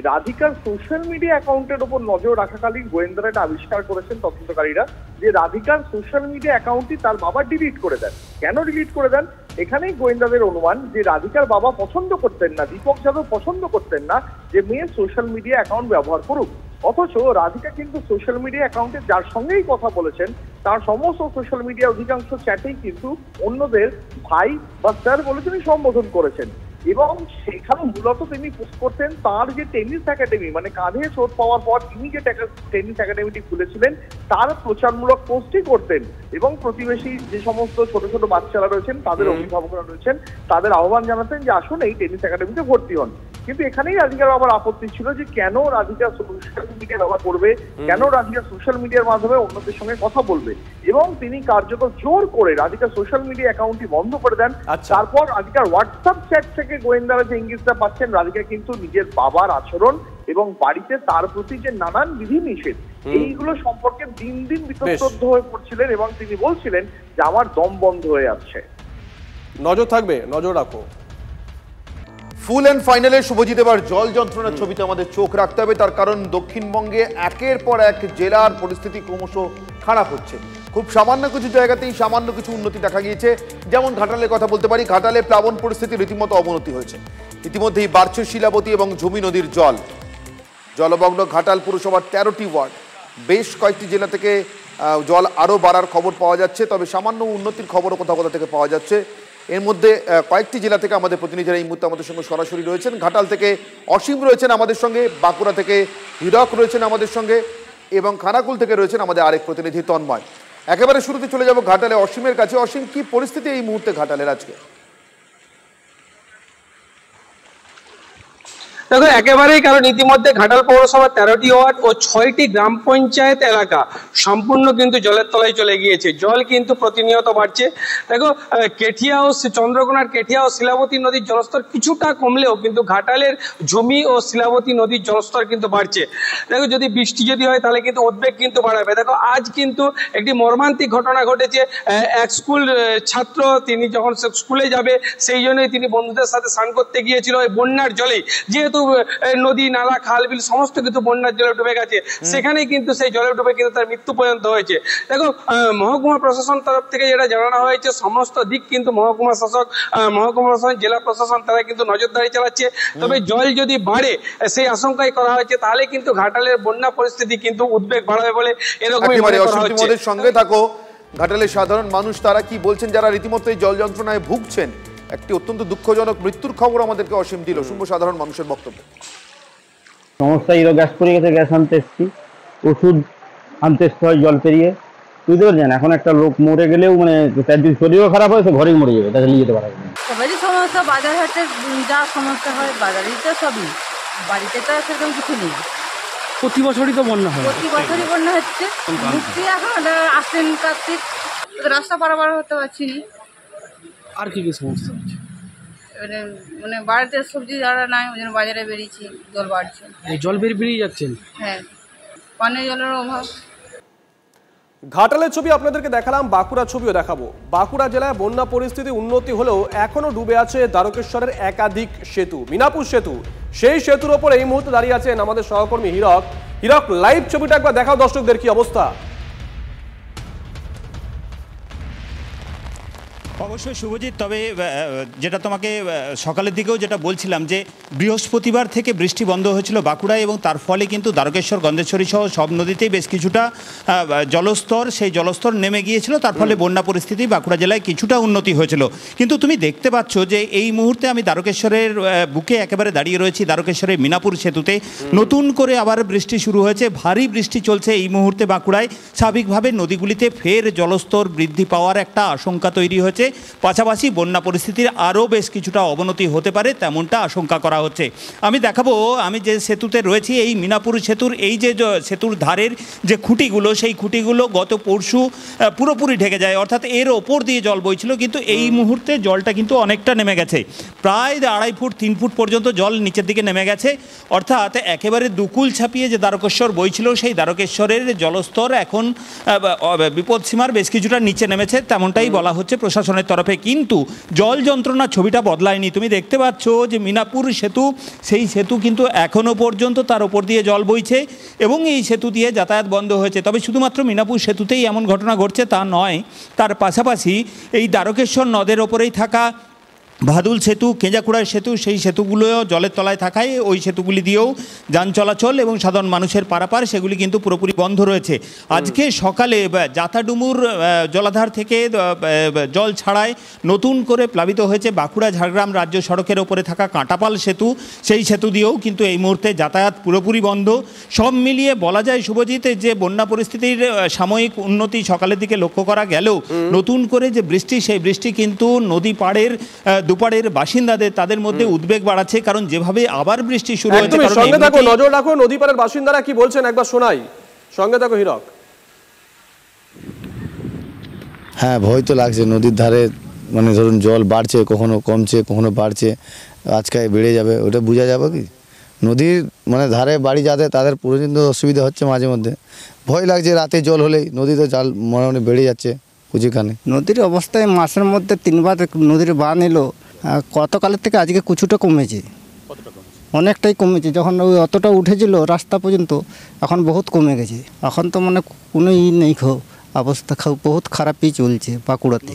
রাধিকার সোশ্যাল মিডিয়া অ্যাকাউন্টের উপর নজর রাখাকালীন গোয়েন্দারা এটা আবিষ্কার করেছেন তদন্তকারীরা যে রাধিকার সোশ্যাল মিডিয়া অ্যাকাউন্টটি তার বাবা ডিলিট করে দেন। কেন ডিলিট করে দেন? এখানেই গোয়েন্দাদের অনুমান যে রাধিকার বাবা পছন্দ করতেন না, দীপক যাদব পছন্দ করতেন না যে মেয়ে সোশ্যাল মিডিয়া অ্যাকাউন্ট ব্যবহার করুক। অথচ রাধিকা কিন্তু সোশ্যাল মিডিয়া অ্যাকাউন্টে যার সঙ্গেই কথা বলেছেন তার সমস্ত সোশ্যাল মিডিয়া অধিকাংশ চ্যাটেই কিন্তু অন্যদের ভাই বা স্যার বলে তিনি সম্বোধন করেছেন এবং সেখানে মূলত তিনি পোস্ট করতেন তার যে টেনিস একাডেমি, মানে কাঁধে চোট পাওয়ার পর তিনি যে টেনিস একাডেমিটি খুলেছিলেন তার প্রচারমূলক পোস্টই করতেন এবং প্রতিবেশী যে সমস্ত ছোট ছোট বাচ্চারা রয়েছেন তাদের অভিভাবকরা রয়েছেন তাদের আহ্বান জানাতেন যে আসুন এই টেনিস একাডেমিতে ভর্তি হন। কিন্তু এখানেই রাধিকার আবার আপত্তি ছিল যে কেন রাধিকা সোশ্যাল মিডিয়া ব্যবহার করবে, কেন রাধিকা সোশ্যাল মিডিয়ার মাধ্যমে অন্যদের সঙ্গে কথা বলবে এবং তিনি কার্যত জোর করে রাধিকা সোশ্যাল মিডিয়া অ্যাকাউন্টটি বন্ধ করে দেন। তারপর রাধিকার হোয়াটসঅ্যাপ চ্যাট থেকে গোয়েন্দারা যে ইঙ্গিতটা পাচ্ছেন রাধিকা কিন্তু নিজের বাবার আচরণ এবং বাড়িতে তার প্রতি যে নানান বিধিনিষেধ এইগুলো সম্পর্কে দিন দিন বিতর্ক হয়ে পড়ছিলেন এবং তিনি বলছিলেন যে আমার দম বন্ধ হয়ে যাচ্ছে। নজর থাকবে, নজর রাখো। ফুল অ্যান্ড ফাইনালে শুভজিৎ এবার জল যন্ত্রণার ছবিতে আমাদের চোখ রাখতে হবে, তার কারণ দক্ষিণবঙ্গে একের পর এক জেলার পরিস্থিতি ক্রমশ খারাপ হচ্ছে। খুব সামান্য কিছু জায়গাতেই সামান্য কিছু উন্নতি দেখা গিয়েছে, যেমন ঘাটালের কথা বলতে পারি। ঘাটালে প্লাবন পরিস্থিতি রীতিমতো অবনতি হয়েছে, ইতিমধ্যেই বাড়ছে শিলাবতী এবং ঝুমি নদীর জল। জলমগ্ন ঘাটাল পুরসভার 13টি ওয়ার্ড, বেশ কয়েকটি জেলা থেকে জল আরও বাড়ার খবর পাওয়া যাচ্ছে, তবে সামান্য উন্নতির খবরও কোথাও কোথাও থেকে পাওয়া যাচ্ছে। এর মধ্যে কয়েকটি জেলা থেকে আমাদের প্রতিনিধিরা এই মুহূর্তে আমাদের সঙ্গে সরাসরি রয়েছেন। ঘাটাল থেকে অসীম রয়েছেন আমাদের সঙ্গে, বাঁকুড়া থেকে হীরক রয়েছেন আমাদের সঙ্গে এবং খানাকুল থেকে রয়েছেন আমাদের আরেক প্রতিনিধি তন্ময়। একেবারে শুরুতে চলে যাব ঘাটালে অসীমের কাছে। অসীম, কি পরিস্থিতি এই মুহূর্তে ঘাটালের আজকে? দেখো একেবারেই, কারণ ইতিমধ্যে ঘাটাল পৌরসভা 13টি ওয়ার্ড ও 6টি গ্রাম পঞ্চায়েত এলাকা সম্পূর্ণ কিন্তু জলের তলায় চলে গিয়েছে। জল কিন্তু প্রতিনিয়ত বাড়ছে। দেখো কেঠিয়া ও চন্দ্রকোনার কেঠিয়া ও শিলাবতী নদীর জলস্তর কিছুটা কমলেও কিন্তু ঘাটালের ঝুমি ও শিলাবতী নদীর জলস্তর কিন্তু বাড়ছে। দেখো যদি বৃষ্টি যদি হয় তাহলে কিন্তু উদ্বেগ কিন্তু বাড়াবে। দেখো আজ কিন্তু একটি মর্মান্তিক ঘটনা ঘটেছে। এক স্কুল ছাত্র, তিনি যখন স্কুলে যাবে সেই জন্যই তিনি বন্ধুদের সাথে স্নান করতে গিয়েছিল এই বন্যার জলে। যেহেতু নদী নালা খাল বিল সমস্ত কিন্তু বন্যার জলে ডুবে গেছে, সেখানেই কিন্তু সেই জলে ডুবে কিন্তু তার মৃত্যু পর্যন্ত হয়েছে। দেখো মহকুমা প্রশাসন তরফ থেকে যেটা জানানো হয়েছে, সমস্ত দিক কিন্তু মহকুমা শাসক, মহকুমা প্রশাসন, জেলা প্রশাসন তারা কিন্তু নজরদারি চালাচ্ছে। তবে জল যদি বাড়ে সেই আশঙ্কাই করা হয়েছে, তাহলে কিন্তু ঘাটালের বন্যা পরিস্থিতি কিন্তু উদ্বেগ বাড়াবে বলে এরকমই মনে করা হচ্ছে। তোমাদের সঙ্গে থাকো ঘাটালের সাধারণ মানুষ, তারা কি বলছেন যারা রীতিমতো এই জল যন্ত্রণায় ভুগছেন? একটি অত্যন্ত দুঃখজনক মৃত্যুর খবর আমাদেরকে অসীম দিল। শুনবো সাধারণ মানুষের বক্তব্য। সমস্যা হলো গ্যাস পড়ে গেছে, গ্যাস আনতে এসছি, ওষুধ আনতে এসতে হয় জল পেরিয়ে, বুঝতে পারছেন। এখন একটা লোক মরে গেলেও মানে তার যদি শরীরও খারাপ হয় সে ঘরেই মরে যাবে, তাকে নিয়ে যেতে পারবে না। সবারই সমস্যা, বাজার হাটে যা সমস্যা হয় বাজারেই তো সবই, বাড়িতে তো সেরকম কিছু নেই। প্রতি বছরই তো বন্যা হয়, প্রতি বছরই বন্যা হচ্ছে। ঢুকছি এখন আশ্বিন কার্তিক, রাস্তা পারাপার হতে পারছি না। আর কি কি সমস্যা হচ্ছে? মানে বাড়িতে সবজি যারা নাই ওই জন্য বাজারে বেরিয়েছি, জল বাড়ছে। জল বেরিয়ে যাচ্ছেন? হ্যাঁ, পানীয় জলের অভাব। ঘাটালের ছবি আপনাদেরকে দেখালাম, বাঁকুড়ার ছবিও দেখাবো। বাঁকুড়া জেলায় বন্যা পরিস্থিতি উন্নতি হলেও এখনো ডুবে আছে দ্বারকেশ্বরের একাধিক সেতু, মিনাপুর সেতু। সেই সেতুর ওপর এই মুহূর্তে দাঁড়িয়ে আছেন আমাদের সহকর্মী হিরক। হিরক, লাইভ ছবিটা একবার দেখাও দর্শকদের, কি অবস্থা? অবশ্যই শুভজিৎ, তবে যেটা তোমাকে সকালের দিকেও যেটা বলছিলাম যে বৃহস্পতিবার থেকে বৃষ্টি বন্ধ হয়েছিল বাঁকুড়ায়, এবং তার ফলে কিন্তু দ্বারকেশ্বর, গন্ধেশ্বরী সহ সব নদীতেই বেশ কিছুটা জলস্তর, সেই জলস্তর নেমে গিয়েছিল। তার ফলে বন্যা পরিস্থিতি বাঁকুড়া জেলায় কিছুটা উন্নতি হয়েছিল। কিন্তু তুমি দেখতে পাচ্ছ যে এই মুহূর্তে আমি দ্বারকেশ্বরের বুকে একেবারে দাঁড়িয়ে রয়েছি, দ্বারকেশ্বরের মিনাপুর সেতুতে। নতুন করে আবার বৃষ্টি শুরু হয়েছে, ভারী বৃষ্টি চলছে এই মুহূর্তে বাঁকুড়ায়। স্বাভাবিকভাবে নদীগুলিতে ফের জলস্তর বৃদ্ধি পাওয়ার একটা আশঙ্কা তৈরি হয়েছে। পাশাপাশি বন্যা পরিস্থিতির আরও বেশ কিছুটা অবনতি হতে পারে তেমনটা আশঙ্কা করা হচ্ছে। আমি দেখাবো, আমি যে সেতুতে রয়েছি এই মিনাপুর সেতুর, এই যে সেতুর ধারের যে খুঁটিগুলো, সেই খুঁটিগুলো গত পরশু পুরোপুরি ঢেকে যায়, অর্থাৎ এর ওপর দিয়ে জল বইছিল। কিন্তু এই মুহূর্তে জলটা কিন্তু অনেকটা নেমে গেছে, প্রায় 2.5 ফুট 3 ফুট পর্যন্ত জল নিচের দিকে নেমে গেছে। অর্থাৎ একেবারে দুকুল ছাপিয়ে যে দ্বারকেশ্বর বইছিল, সেই দ্বারকেশ্বরের জলস্তর এখন বিপদসীমার বেশ কিছুটা নিচে নেমেছে, তেমনটাই বলা হচ্ছে প্রশাসনের তরফে। কিন্তু জল যন্ত্রণার ছবিটা বদলায়নি। তুমি দেখতে পাচ্ছ যে মিনাপুর সেতু, সেই সেতু কিন্তু এখনও পর্যন্ত তার ওপর দিয়ে জল বইছে এবং এই সেতু দিয়ে যাতায়াত বন্ধ হয়েছে। তবে শুধুমাত্র মিনাপুর সেতুতেই এমন ঘটনা ঘটছে তা নয়, তার পাশাপাশি এই দ্বারকেশ্বর নদের ওপরেই থাকা ভাদুল সেতু, কেঞ্জাকুড়ার সেতু, সেই সেতুগুলোও জলের তলায় থাকায় ওই সেতুগুলি দিয়েও যান চলাচল এবং সাধারণ মানুষের পারাপার সেগুলি কিন্তু পুরোপুরি বন্ধ রয়েছে। আজকে সকালে জাতাডুমুর জলাধার থেকে জল ছাড়ায় নতুন করে প্লাবিত হয়েছে বাঁকুড়া ঝাড়গ্রাম রাজ্য সড়কের ওপরে থাকা কাঁটাপাল সেতু, সেই সেতু দিয়েও কিন্তু এই মুহূর্তে যাতায়াত পুরোপুরি বন্ধ। সব মিলিয়ে বলা যায় শুভজিৎ যে বন্যা পরিস্থিতির সাময়িক উন্নতি সকালের দিকে লক্ষ্য করা গেলেও নতুন করে যে বৃষ্টি, সেই বৃষ্টি কিন্তু নদী পাড়ের দুপাড়ের বাসিন্দাদের তাদের মধ্যে উদ্বেগ বাড়াচ্ছে। কারণ যেভাবে আবার বৃষ্টি শুরু হয়েছে, সঙ্গে থাকো, নজর রাখো নদী পাড়ের বাসিন্দারা কি বলছেন একবার শোনাই। সঙ্গে থাকো হিরক। হ্যাঁ, ভয় তো লাগছে। নদীর ধারে মানে ধরুন জল বাড়ছে, কখনো কমছে, কখনো বাড়ছে, আজকে বেড়ে যাবে, ওটা বোঝা যাবে কি? নদীর মানে ধারে বাড়ি যাদের তাদের প্রচণ্ড অসুবিধা হচ্ছে, মাঝে মধ্যে ভয় লাগছে। রাতে জল হলেই নদীতে জাল মোটামুটি বেড়ে যাচ্ছে কুচিখানে। নদীর অবস্থায় মাসের মধ্যে 3 বার নদীর বান এলো, গতকালের থেকে আজকে কিছুটা কমেছে, অনেকটাই কমেছে। যখন ওই অতটা উঠেছিল রাস্তা পর্যন্ত, এখন বহুত কমে গেছে। এখন তো মানে কোনো নেই, অবস্থা বহুত খারাপই চলছে বাঁকুড়াতে।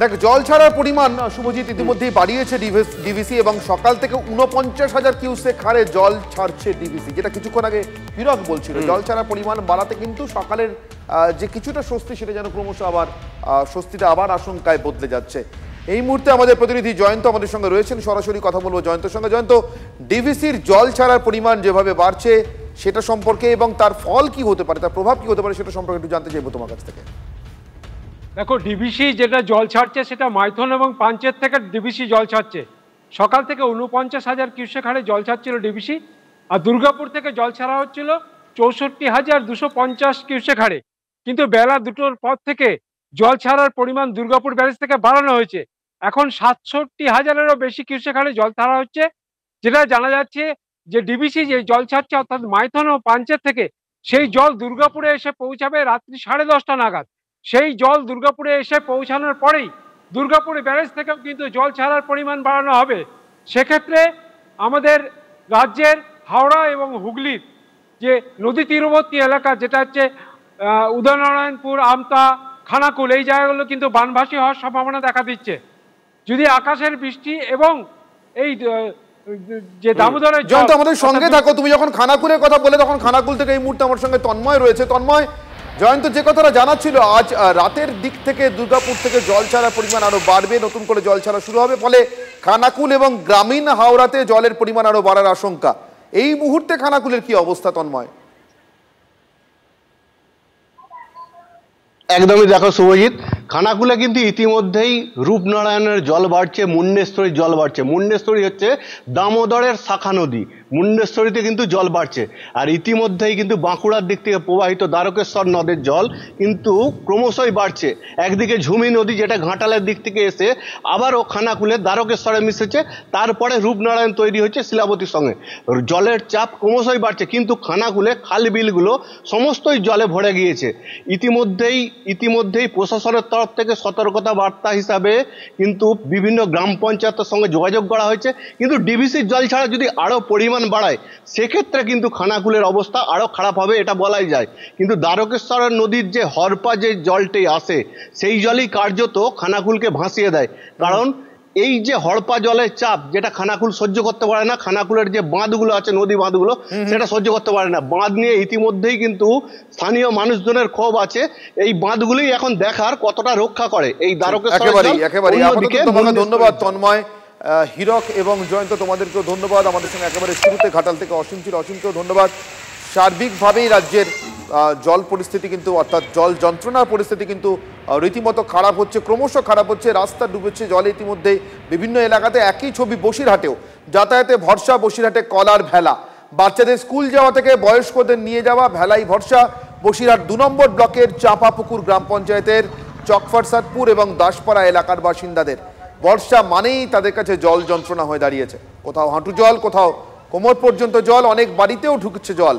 দেখ, জল ছাড়ার পরিমাণ শুভজিৎ ইতিমধ্যেই বাড়িয়েছে ডিভিসি এবং সকাল থেকে 49,000 কিউসেক হারে জল ছাড়ছে ডিভিসি, যেটা কিছুক্ষণ আগে হিরক বলছিল। জল ছাড়ার পরিমাণ বাড়াতে কিন্তু সকালের যে কিছুটা স্বস্তি, সেটা যেন ক্রমশ আবার স্বস্তিটা আবার আশঙ্কায় বদলে যাচ্ছে। এই মুহূর্তে আমাদের প্রতিনিধি জয়ন্ত আমাদের সঙ্গে রয়েছেন, সরাসরি কথা বলবো জয়ন্তের সঙ্গে। জয়ন্ত, ডিভিসির জল ছাড়ার পরিমাণ যেভাবে বাড়ছে, সেটা সম্পর্কে এবং তার ফল কি হতে পারে, তার প্রভাব কি হতে পারে সেটা সম্পর্কে একটু জানতে চাইবো তোমার কাছ থেকে। দেখো, ডিবিসি যেটা জল ছাড়ছে সেটা মাইথন এবং পাঞ্চেত থেকে ডিবিসি জল ছাড়ছে। সকাল থেকে 49,000 কিউসেক হারে জল ছাড়ছিল ডিবিসি, আর দুর্গাপুর থেকে জল ছাড়া হচ্ছিল 64,250 কিউসেক হারে। কিন্তু বেলা 2টোর পর থেকে জল ছাড়ার পরিমাণ দুর্গাপুর ব্যারেজ থেকে বাড়ানো হয়েছে। এখন 67,000-এরও বেশি কিউসেক হারে জল ছাড়া হচ্ছে, যেটা জানা যাচ্ছে যে ডিবিসি যে জল ছাড়ছে অর্থাৎ মাইথন ও পাঞ্চেত থেকে, সেই জল দুর্গাপুরে এসে পৌঁছাবে রাত্রি 10:30 নাগাদ। সেই জল দুর্গাপুরে এসে পৌঁছানোর পরেই দুর্গাপুর ব্যারেজ থেকেও কিন্তু জল ছাড়ার পরিমাণ বাড়ানো হবে। সেক্ষেত্রে আমাদের রাজ্যের হাওড়া এবং হুগলির যে নদী তীরবর্তী এলাকা, যেটা হচ্ছে উদয়নারায়ণপুর, আমতা, খানাকুল, এই জায়গাগুলো কিন্তু বানভাসী হওয়ার সম্ভাবনা দেখা দিচ্ছে। যদি আকাশের বৃষ্টি এবং এই যে দামোদরের জল, আমাদের সঙ্গে থাকো। তুমি যখন খানাকুলের কথা বলে তখন খানাকুল থেকে এই মুহূর্তে আমার সঙ্গে তন্ময় রয়েছে। তন্ময়, জয়ন্ত যে কথাটা জানাচ্ছিল, আজ রাতের দিক থেকে দুর্গাপুর থেকে জল ছাড়ার পরিমাণ আরো বাড়বে, নতুন করে জল ছাড়া শুরু হবে, ফলে খানাকুল এবং গ্রামীণ হাওড়াতে জলের পরিমাণ আরো বাড়ার আশঙ্কা। এই মুহূর্তে খানাকুলের কি অবস্থা তন্ময়? একদমই দেখো শুভজিৎ, খানাকুলে কিন্তু ইতিমধ্যেই রূপনারায়ণের জল বাড়ছে, মুন্ডেশ্বরীর জল বাড়ছে। মুন্ডেশ্বরী হচ্ছে দামোদরের শাখা নদী, মুন্ডেশ্বরীতে কিন্তু জল বাড়ছে। আর ইতিমধ্যেই কিন্তু বাঁকুড়ার দিক থেকে প্রবাহিত দ্বারকেশ্বর নদের জল কিন্তু ক্রমশই বাড়ছে। একদিকে ঝুমি নদী, যেটা ঘাটালের দিক থেকে এসে আবারও খানাকুলে দ্বারকেশ্বরে মিশেছে, তারপরে রূপনারায়ণ তৈরি হচ্ছে শিলাবতীর সঙ্গে। জলের চাপ ক্রমশই বাড়ছে, কিন্তু খানাকুলে খাল বিলগুলো সমস্তই জলে ভরে গিয়েছে। ইতিমধ্যেই প্রশাসনের তরফ থেকে সতর্কতা বার্তা হিসাবে কিন্তু বিভিন্ন গ্রাম পঞ্চায়েতের সঙ্গে যোগাযোগ করা হয়েছে। কিন্তু ডিবিসির জল ছাড়া যদি আরও পরিমাণ বাড়ায়, সেক্ষেত্রে কিন্তু খানাকুলের অবস্থা আরও খারাপ হবে, এটা বলাই যায়। কিন্তু দ্বারকেশ্বরের নদীর যে হরপা যে জলটি আসে, সেই জলই কার্যত খানাকুলকে ভাসিয়ে দেয়। কারণ এই যে হড়পা জলের চাপ, যেটা খানাকুল সহ্য করতে পারে না, খানাকুলের যে বাঁধগুলো আছে, নদী বাঁধগুলো, সেটা সহ্য করতে পারে না। বাঁধ নিয়ে ইতিমধ্যেই কিন্তু স্থানীয় মানুষজনের ক্ষোভ আছে। এই বাঁধগুলোই এখন দেখার কতটা রক্ষা করে এই দ্বারকেশ্বর। ধন্যবাদ তন্ময়, হীরক এবং জয়ন্ত, তোমাদেরকেও ধন্যবাদ। আমাদের সঙ্গে একেবারে শুরুতে ঘাটাল থেকে অসীম ছিল, অসীমকেও ধন্যবাদ। সার্বিকভাবেই রাজ্যের জল পরিস্থিতি কিন্তু, অর্থাৎ জল যন্ত্রণার পরিস্থিতি কিন্তু রীতিমতো খারাপ হচ্ছে, ক্রমশ খারাপ হচ্ছে। রাস্তা ডুবেছে জলে ইতিমধ্যে বিভিন্ন এলাকাতে। একই ছবি বসিরহাটেও, যাতায়াতে ভরসা বসিরহাটে কলার ভেলা, বাচ্চাদের স্কুল যাওয়া থেকে বয়স্কদের নিয়ে যাওয়া ভেলাই ভরসা। বসিরহাট 2 নম্বর ব্লকের চাপাপুকুর গ্রাম পঞ্চায়েতের চকফারসাদপুর এবং দাসপাড়া এলাকার বাসিন্দাদের বর্ষা মানেই তাদের কাছে জল যন্ত্রণা হয়ে দাঁড়িয়েছে। কোথাও হাঁটু জল, কোথাও কোমর পর্যন্ত জল, অনেক বাড়িতেও ঢুকছে জল।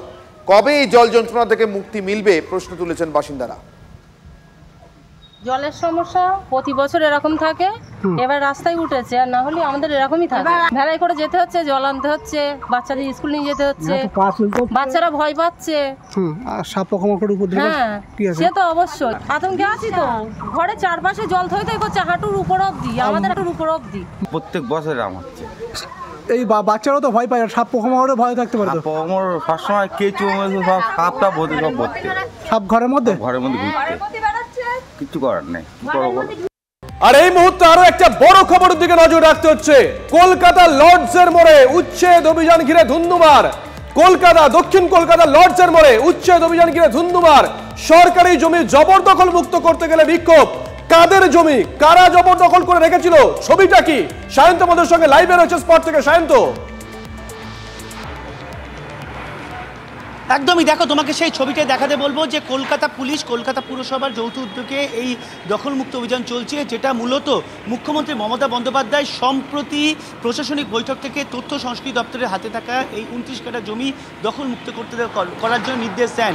কবে এই জল যন্ত্রণা থেকে মুক্তি মিলবে প্রশ্ন তুলেছেন বাসিন্দারা। জলের সমস্যা প্রতি বছর এরকম থাকে, এবার রাস্তায় উঠেছে, আর না হলে আমাদের এরকমই থাকে। ভেলাই করে যেতে হচ্ছে, জল আনতে হচ্ছে, বাচ্চাদের স্কুল নিয়ে যেতে হচ্ছে, বাচ্চারা ভয় পাচ্ছে। সাপ পোকামাকড় উপদ্রব, সে তো অবশ্যই আতঙ্কে আছি। তো ঘরে চারপাশে জল থই থই করছে, হাঁটুর উপর অব্দি, আমাদের হাঁটুর উপর অব্দি। প্রত্যেক বছর হচ্ছে এই বাচ্চারাও তো ভয় পায়, সাপ পোকামাকড়ে ভয় থাকতে পারে। পোকামাকড় সবসময় কেঁচু সব সাপটা বোধ সব ভর্তি, সাপ ঘরের মধ্যে ঘুরতে, কিছু করার নেই। আর এই মুহূর্তে আরো একটা বড় খবরের দিকে নজর রাখতে হচ্ছে। কলকাতা লর্ডসের মোড়ে উচ্ছেদ অভিযান ঘিরে ধুন্ধুমার। কলকাতা, দক্ষিণ কলকাতা লর্ডসের মোড়ে উচ্ছেদ অভিযান ঘিরে ধুন্ধুমার। সরকারি জমি জবরদখল মুক্ত করতে গেলে বিক্ষোভ। কাদের জমি, কারা জবরদখল করে রেখেছিল, ছবিটা কি? সায়ন্ত আমাদের সঙ্গে লাইভে রয়েছে স্পট থেকে। সায়ন্ত, একদমই দেখো, তোমাকে সেই ছবিটাই দেখাতে বলবো যে কলকাতা পুলিশ, কলকাতা পুরসভার যৌথ উদ্যোগে এই দখলমুক্ত অভিযান চলছে, যেটা মূলত মুখ্যমন্ত্রী মমতা বন্দ্যোপাধ্যায় সম্প্রতি প্রশাসনিক বৈঠক থেকে তথ্য সংস্কৃতি দপ্তরের হাতে থাকা এই 29 কাঠা জমি দখলমুক্ত করার জন্য নির্দেশ দেন।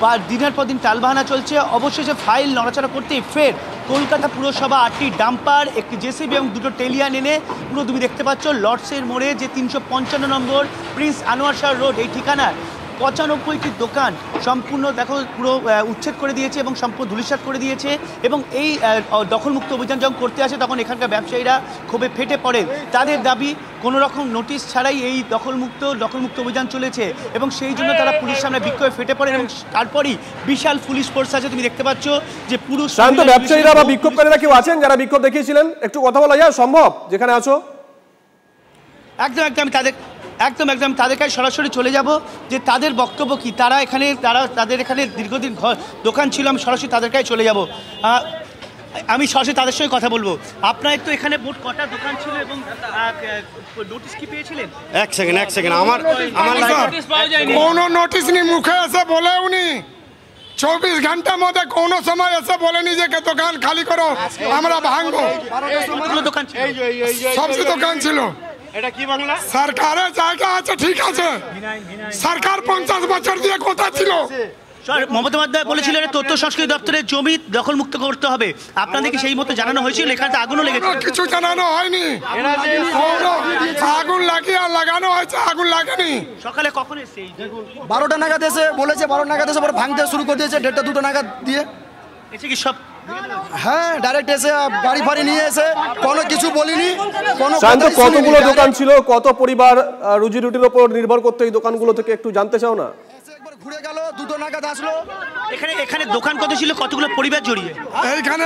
বা দিনের পর দিন টালবাহানা চলছে, অবশেষে ফাইল নড়াচড়া করতেই ফের কলকাতা পুরসভা 8টি ডাম্পার, একটি জেসিবি এবং 2টো টেলিয়ান এনে পুরো তুমি দেখতে পাচ্ছ লর্ডসের মোড়ে যে 355 নম্বর প্রিন্স আনোয়ার শাহ রোড, এই ঠিকানার 95টি দোকান সম্পূর্ণ দেখো পুরো উচ্ছেদ করে দিয়েছে এবং সম্পূর্ণ ধূলিসাৎ করে দিয়েছে। এবং এই দখলমুক্ত অভিযান যখন করতে আসে তখন এখানকার ব্যবসায়ীরা ক্ষোভে ফেটে পড়েন। তাদের দাবি কোনো রকম নোটিশ ছাড়াই এই দখলমুক্ত অভিযান চলেছে এবং সেই জন্য তারা পুলিশ সামনে বিক্ষোভে ফেটে পড়েন। এবং তারপরই বিশাল পুলিশ ফোর্স আছে, তুমি দেখতে পাচ্ছ যে পুরুষ ব্যবসায়ীরা বা বিক্ষোভকারীরা কেউ আছেন যারা বিক্ষোভ দেখিয়েছিলেন? একটু কথা বলা যায় সম্ভব যেখানে আছো? একদম একদম, একদম একদম তাদের কাছে সরাসরি চলে যাব যে তাদের বক্তব্য কি, তাদের এখানে দীর্ঘদিন দোকান ছিল, আমি সরাসরি তাদের কাছে চলে যাব, আমি সরাসরি তাদের সঙ্গে কথা বলবো। আপনার তো এখানে মোট কটা দোকান ছিল এবং নোটিশ কি পেয়েছিলেন? এক সেকেন্ড আমার কোনো নোটিশ নেই, মুখে এসে বলে উনি 24 ঘন্টার মধ্যে কোনো সময় এসে বলেনি যে দোকান খালি করো আমরা ভাঙবো। সবজি দোকান ছিল। এটা কি বাংলা? সরকারের জায়গা আছে, ঠিক আছে, সরকার 50 বছর দিয়ে কোথা ছিল। মমতা বন্দ্যোপাধ্যায় বলেছিলেন তথ্য সংস্কৃতি দপ্তরের জমি দখলমুক্ত করতে হবে, আপনাদেরকে সেই মতো জানানো হয়েছিল? এখানে তো আগুনও লেগেছে। কিছু জানানো হয়নি, আগুন লাগিয়ে লাগানো হয়েছে, আগুন লাগেনি। সকালে কখন এসে 12টা নাগাদ এসে বলেছে, 12টা নাগাদ এসে ভাঙতে শুরু করে দিয়েছে, 1:30 2টা নাগাদ দিয়ে এসে কি সব, হ্যাঁ ডাইরেক্ট এসে গাড়ি ফাড়ি নিয়ে এসে কোনো কিছু বলিনি। কতগুলো দোকান ছিল, কত পরিবার রুজি রুটির উপর নির্ভর করতে এই দোকানগুলো থেকে একটু জানতে চাও না? ঘুরে গেল, 2টো নাগাদ আসলো। এখানে দোকান কত ছিল, কতগুলো পরিবার জড়িয়ে? এইখানে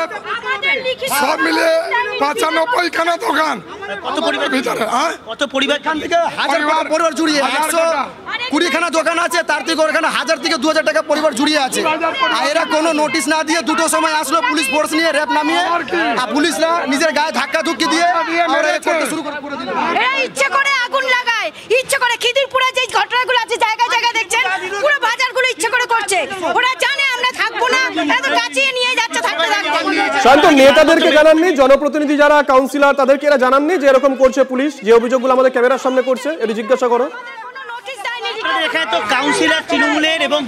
সব মিলিয়ে 95 খানা দোকান। কত পরিবার ভিতরে? কত পরিবার? থেকে 1000 পরিবার জড়িয়ে, 120 খানা দোকান আছে, তার থেকে ওখানে 1000 থেকে 2000 টাকা পরিবার জড়িয়ে আছে। আর এরা কোনো নোটিশ না দিয়ে 2টোর সময় আসলো, পুলিশ ফোর্স নিয়ে র্যাব নামিয়ে, আর পুলিশরা নিজের গায়ে ধাক্কা ধুক্কি দিয়ে শুরু করে দিল। ইচ্ছে করে আগুন লাগায়, ইচ্ছে করে খিদিরপুরে যে ঘটনাগুলো আছে জায়গায় জায়গায় দেখছেন, পুরো বাজারগুলো ইচ্ছে করে করছে। ওরা জানে আমরা থাকবো না, এত কাছিয়ে নিয়ে যাচ্ছে থাকতে থাকতে। শান্ত, নেতাদেরকে জানাননি, জনপ্রতিনিধি যারা কাউন্সিলর তাদেরকে এরা জানাননি যে এরকম করছে পুলিশ, যে অভিযোগগুলো আমাদের ক্যামেরার সামনে করছে, এটি জিজ্ঞাসা করো। এখানে তো কাউন্সিলর তৃণমূলের এবং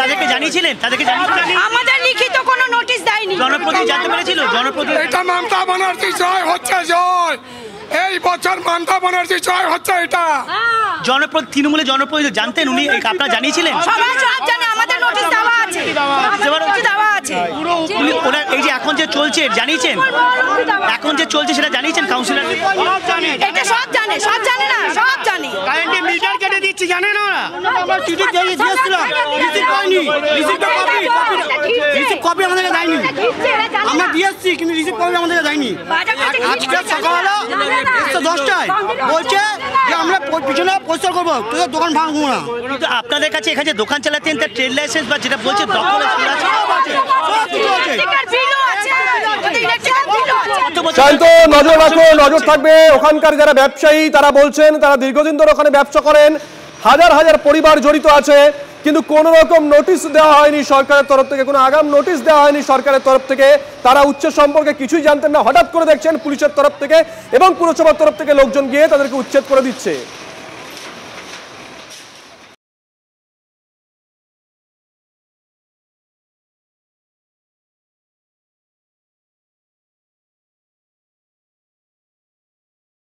তাদেরকে জানিয়েছিলেন? আমাদের লিখিত কোনো নোটিশ দেয়নি। জনপ্রতিনিধি জানতে পেরেছিল? জনপ্রতিনিধি এটা মমতা ব্যানার্জি জয় হচ্ছে, জয় এই বছর মমতা ব্যানার্জি জয় হচ্ছে। এটা তৃণমূলের জনপ্রতিনিধি জানতেন উনি, আপনারা জানিয়েছিলেন? সবাই জানে, আমাদের নোটিশ দেওয়া আছে, দেওয়া আছে। ওরা এই যে এখন যে চলছে জানিয়েছেন? এখন যে চলছে সেটা জানিয়েছেন কাউন্সিলর? এটা সব জানে, সব জানে না, সব জানে। কারেন্টের মিটার কেটে দিচ্ছি, জানে না? আমরা টিকিট দিয়েছিলাম, রিসিভ পাইনি, রিসিভ কপি আমাদেরকে দেয়নি। আমরা দিয়েছি কিন্তু রিসিভ কপি আমাদেরকে দেয়নি। আজকে সকালবেলা 10টায় বলছে যে আমরা পিছনে পরিষ্কার করবো, তোদের দোকান ভাঙবো না। কিন্তু আপনাদের কাছে এখানে দোকান চালাতেন তার ট্রেড লাইসেন্স বা যেটা বলছে দখল শান্ত, নজর রাখো, নজর থাকবে। ওখানকার যারা ব্যবসায়ী তারা বলছেন তারা দীর্ঘদিন ধরে ওখানে ব্যবসা করেন, হাজার হাজার পরিবার জড়িত আছে, কিন্তু কোনো রকম নোটিশ দেওয়া হয়নি সরকারের তরফ থেকে, কোনো আগাম নোটিশ দেওয়া হয়নি সরকারের তরফ থেকে। তারা উচ্ছেদ সম্পর্কে কিছুই জানতেন না, হঠাৎ করে দেখছেন পুলিশের তরফ থেকে এবং পুরসভার তরফ থেকে লোকজন গিয়ে তাদেরকে উচ্ছেদ করে দিচ্ছে।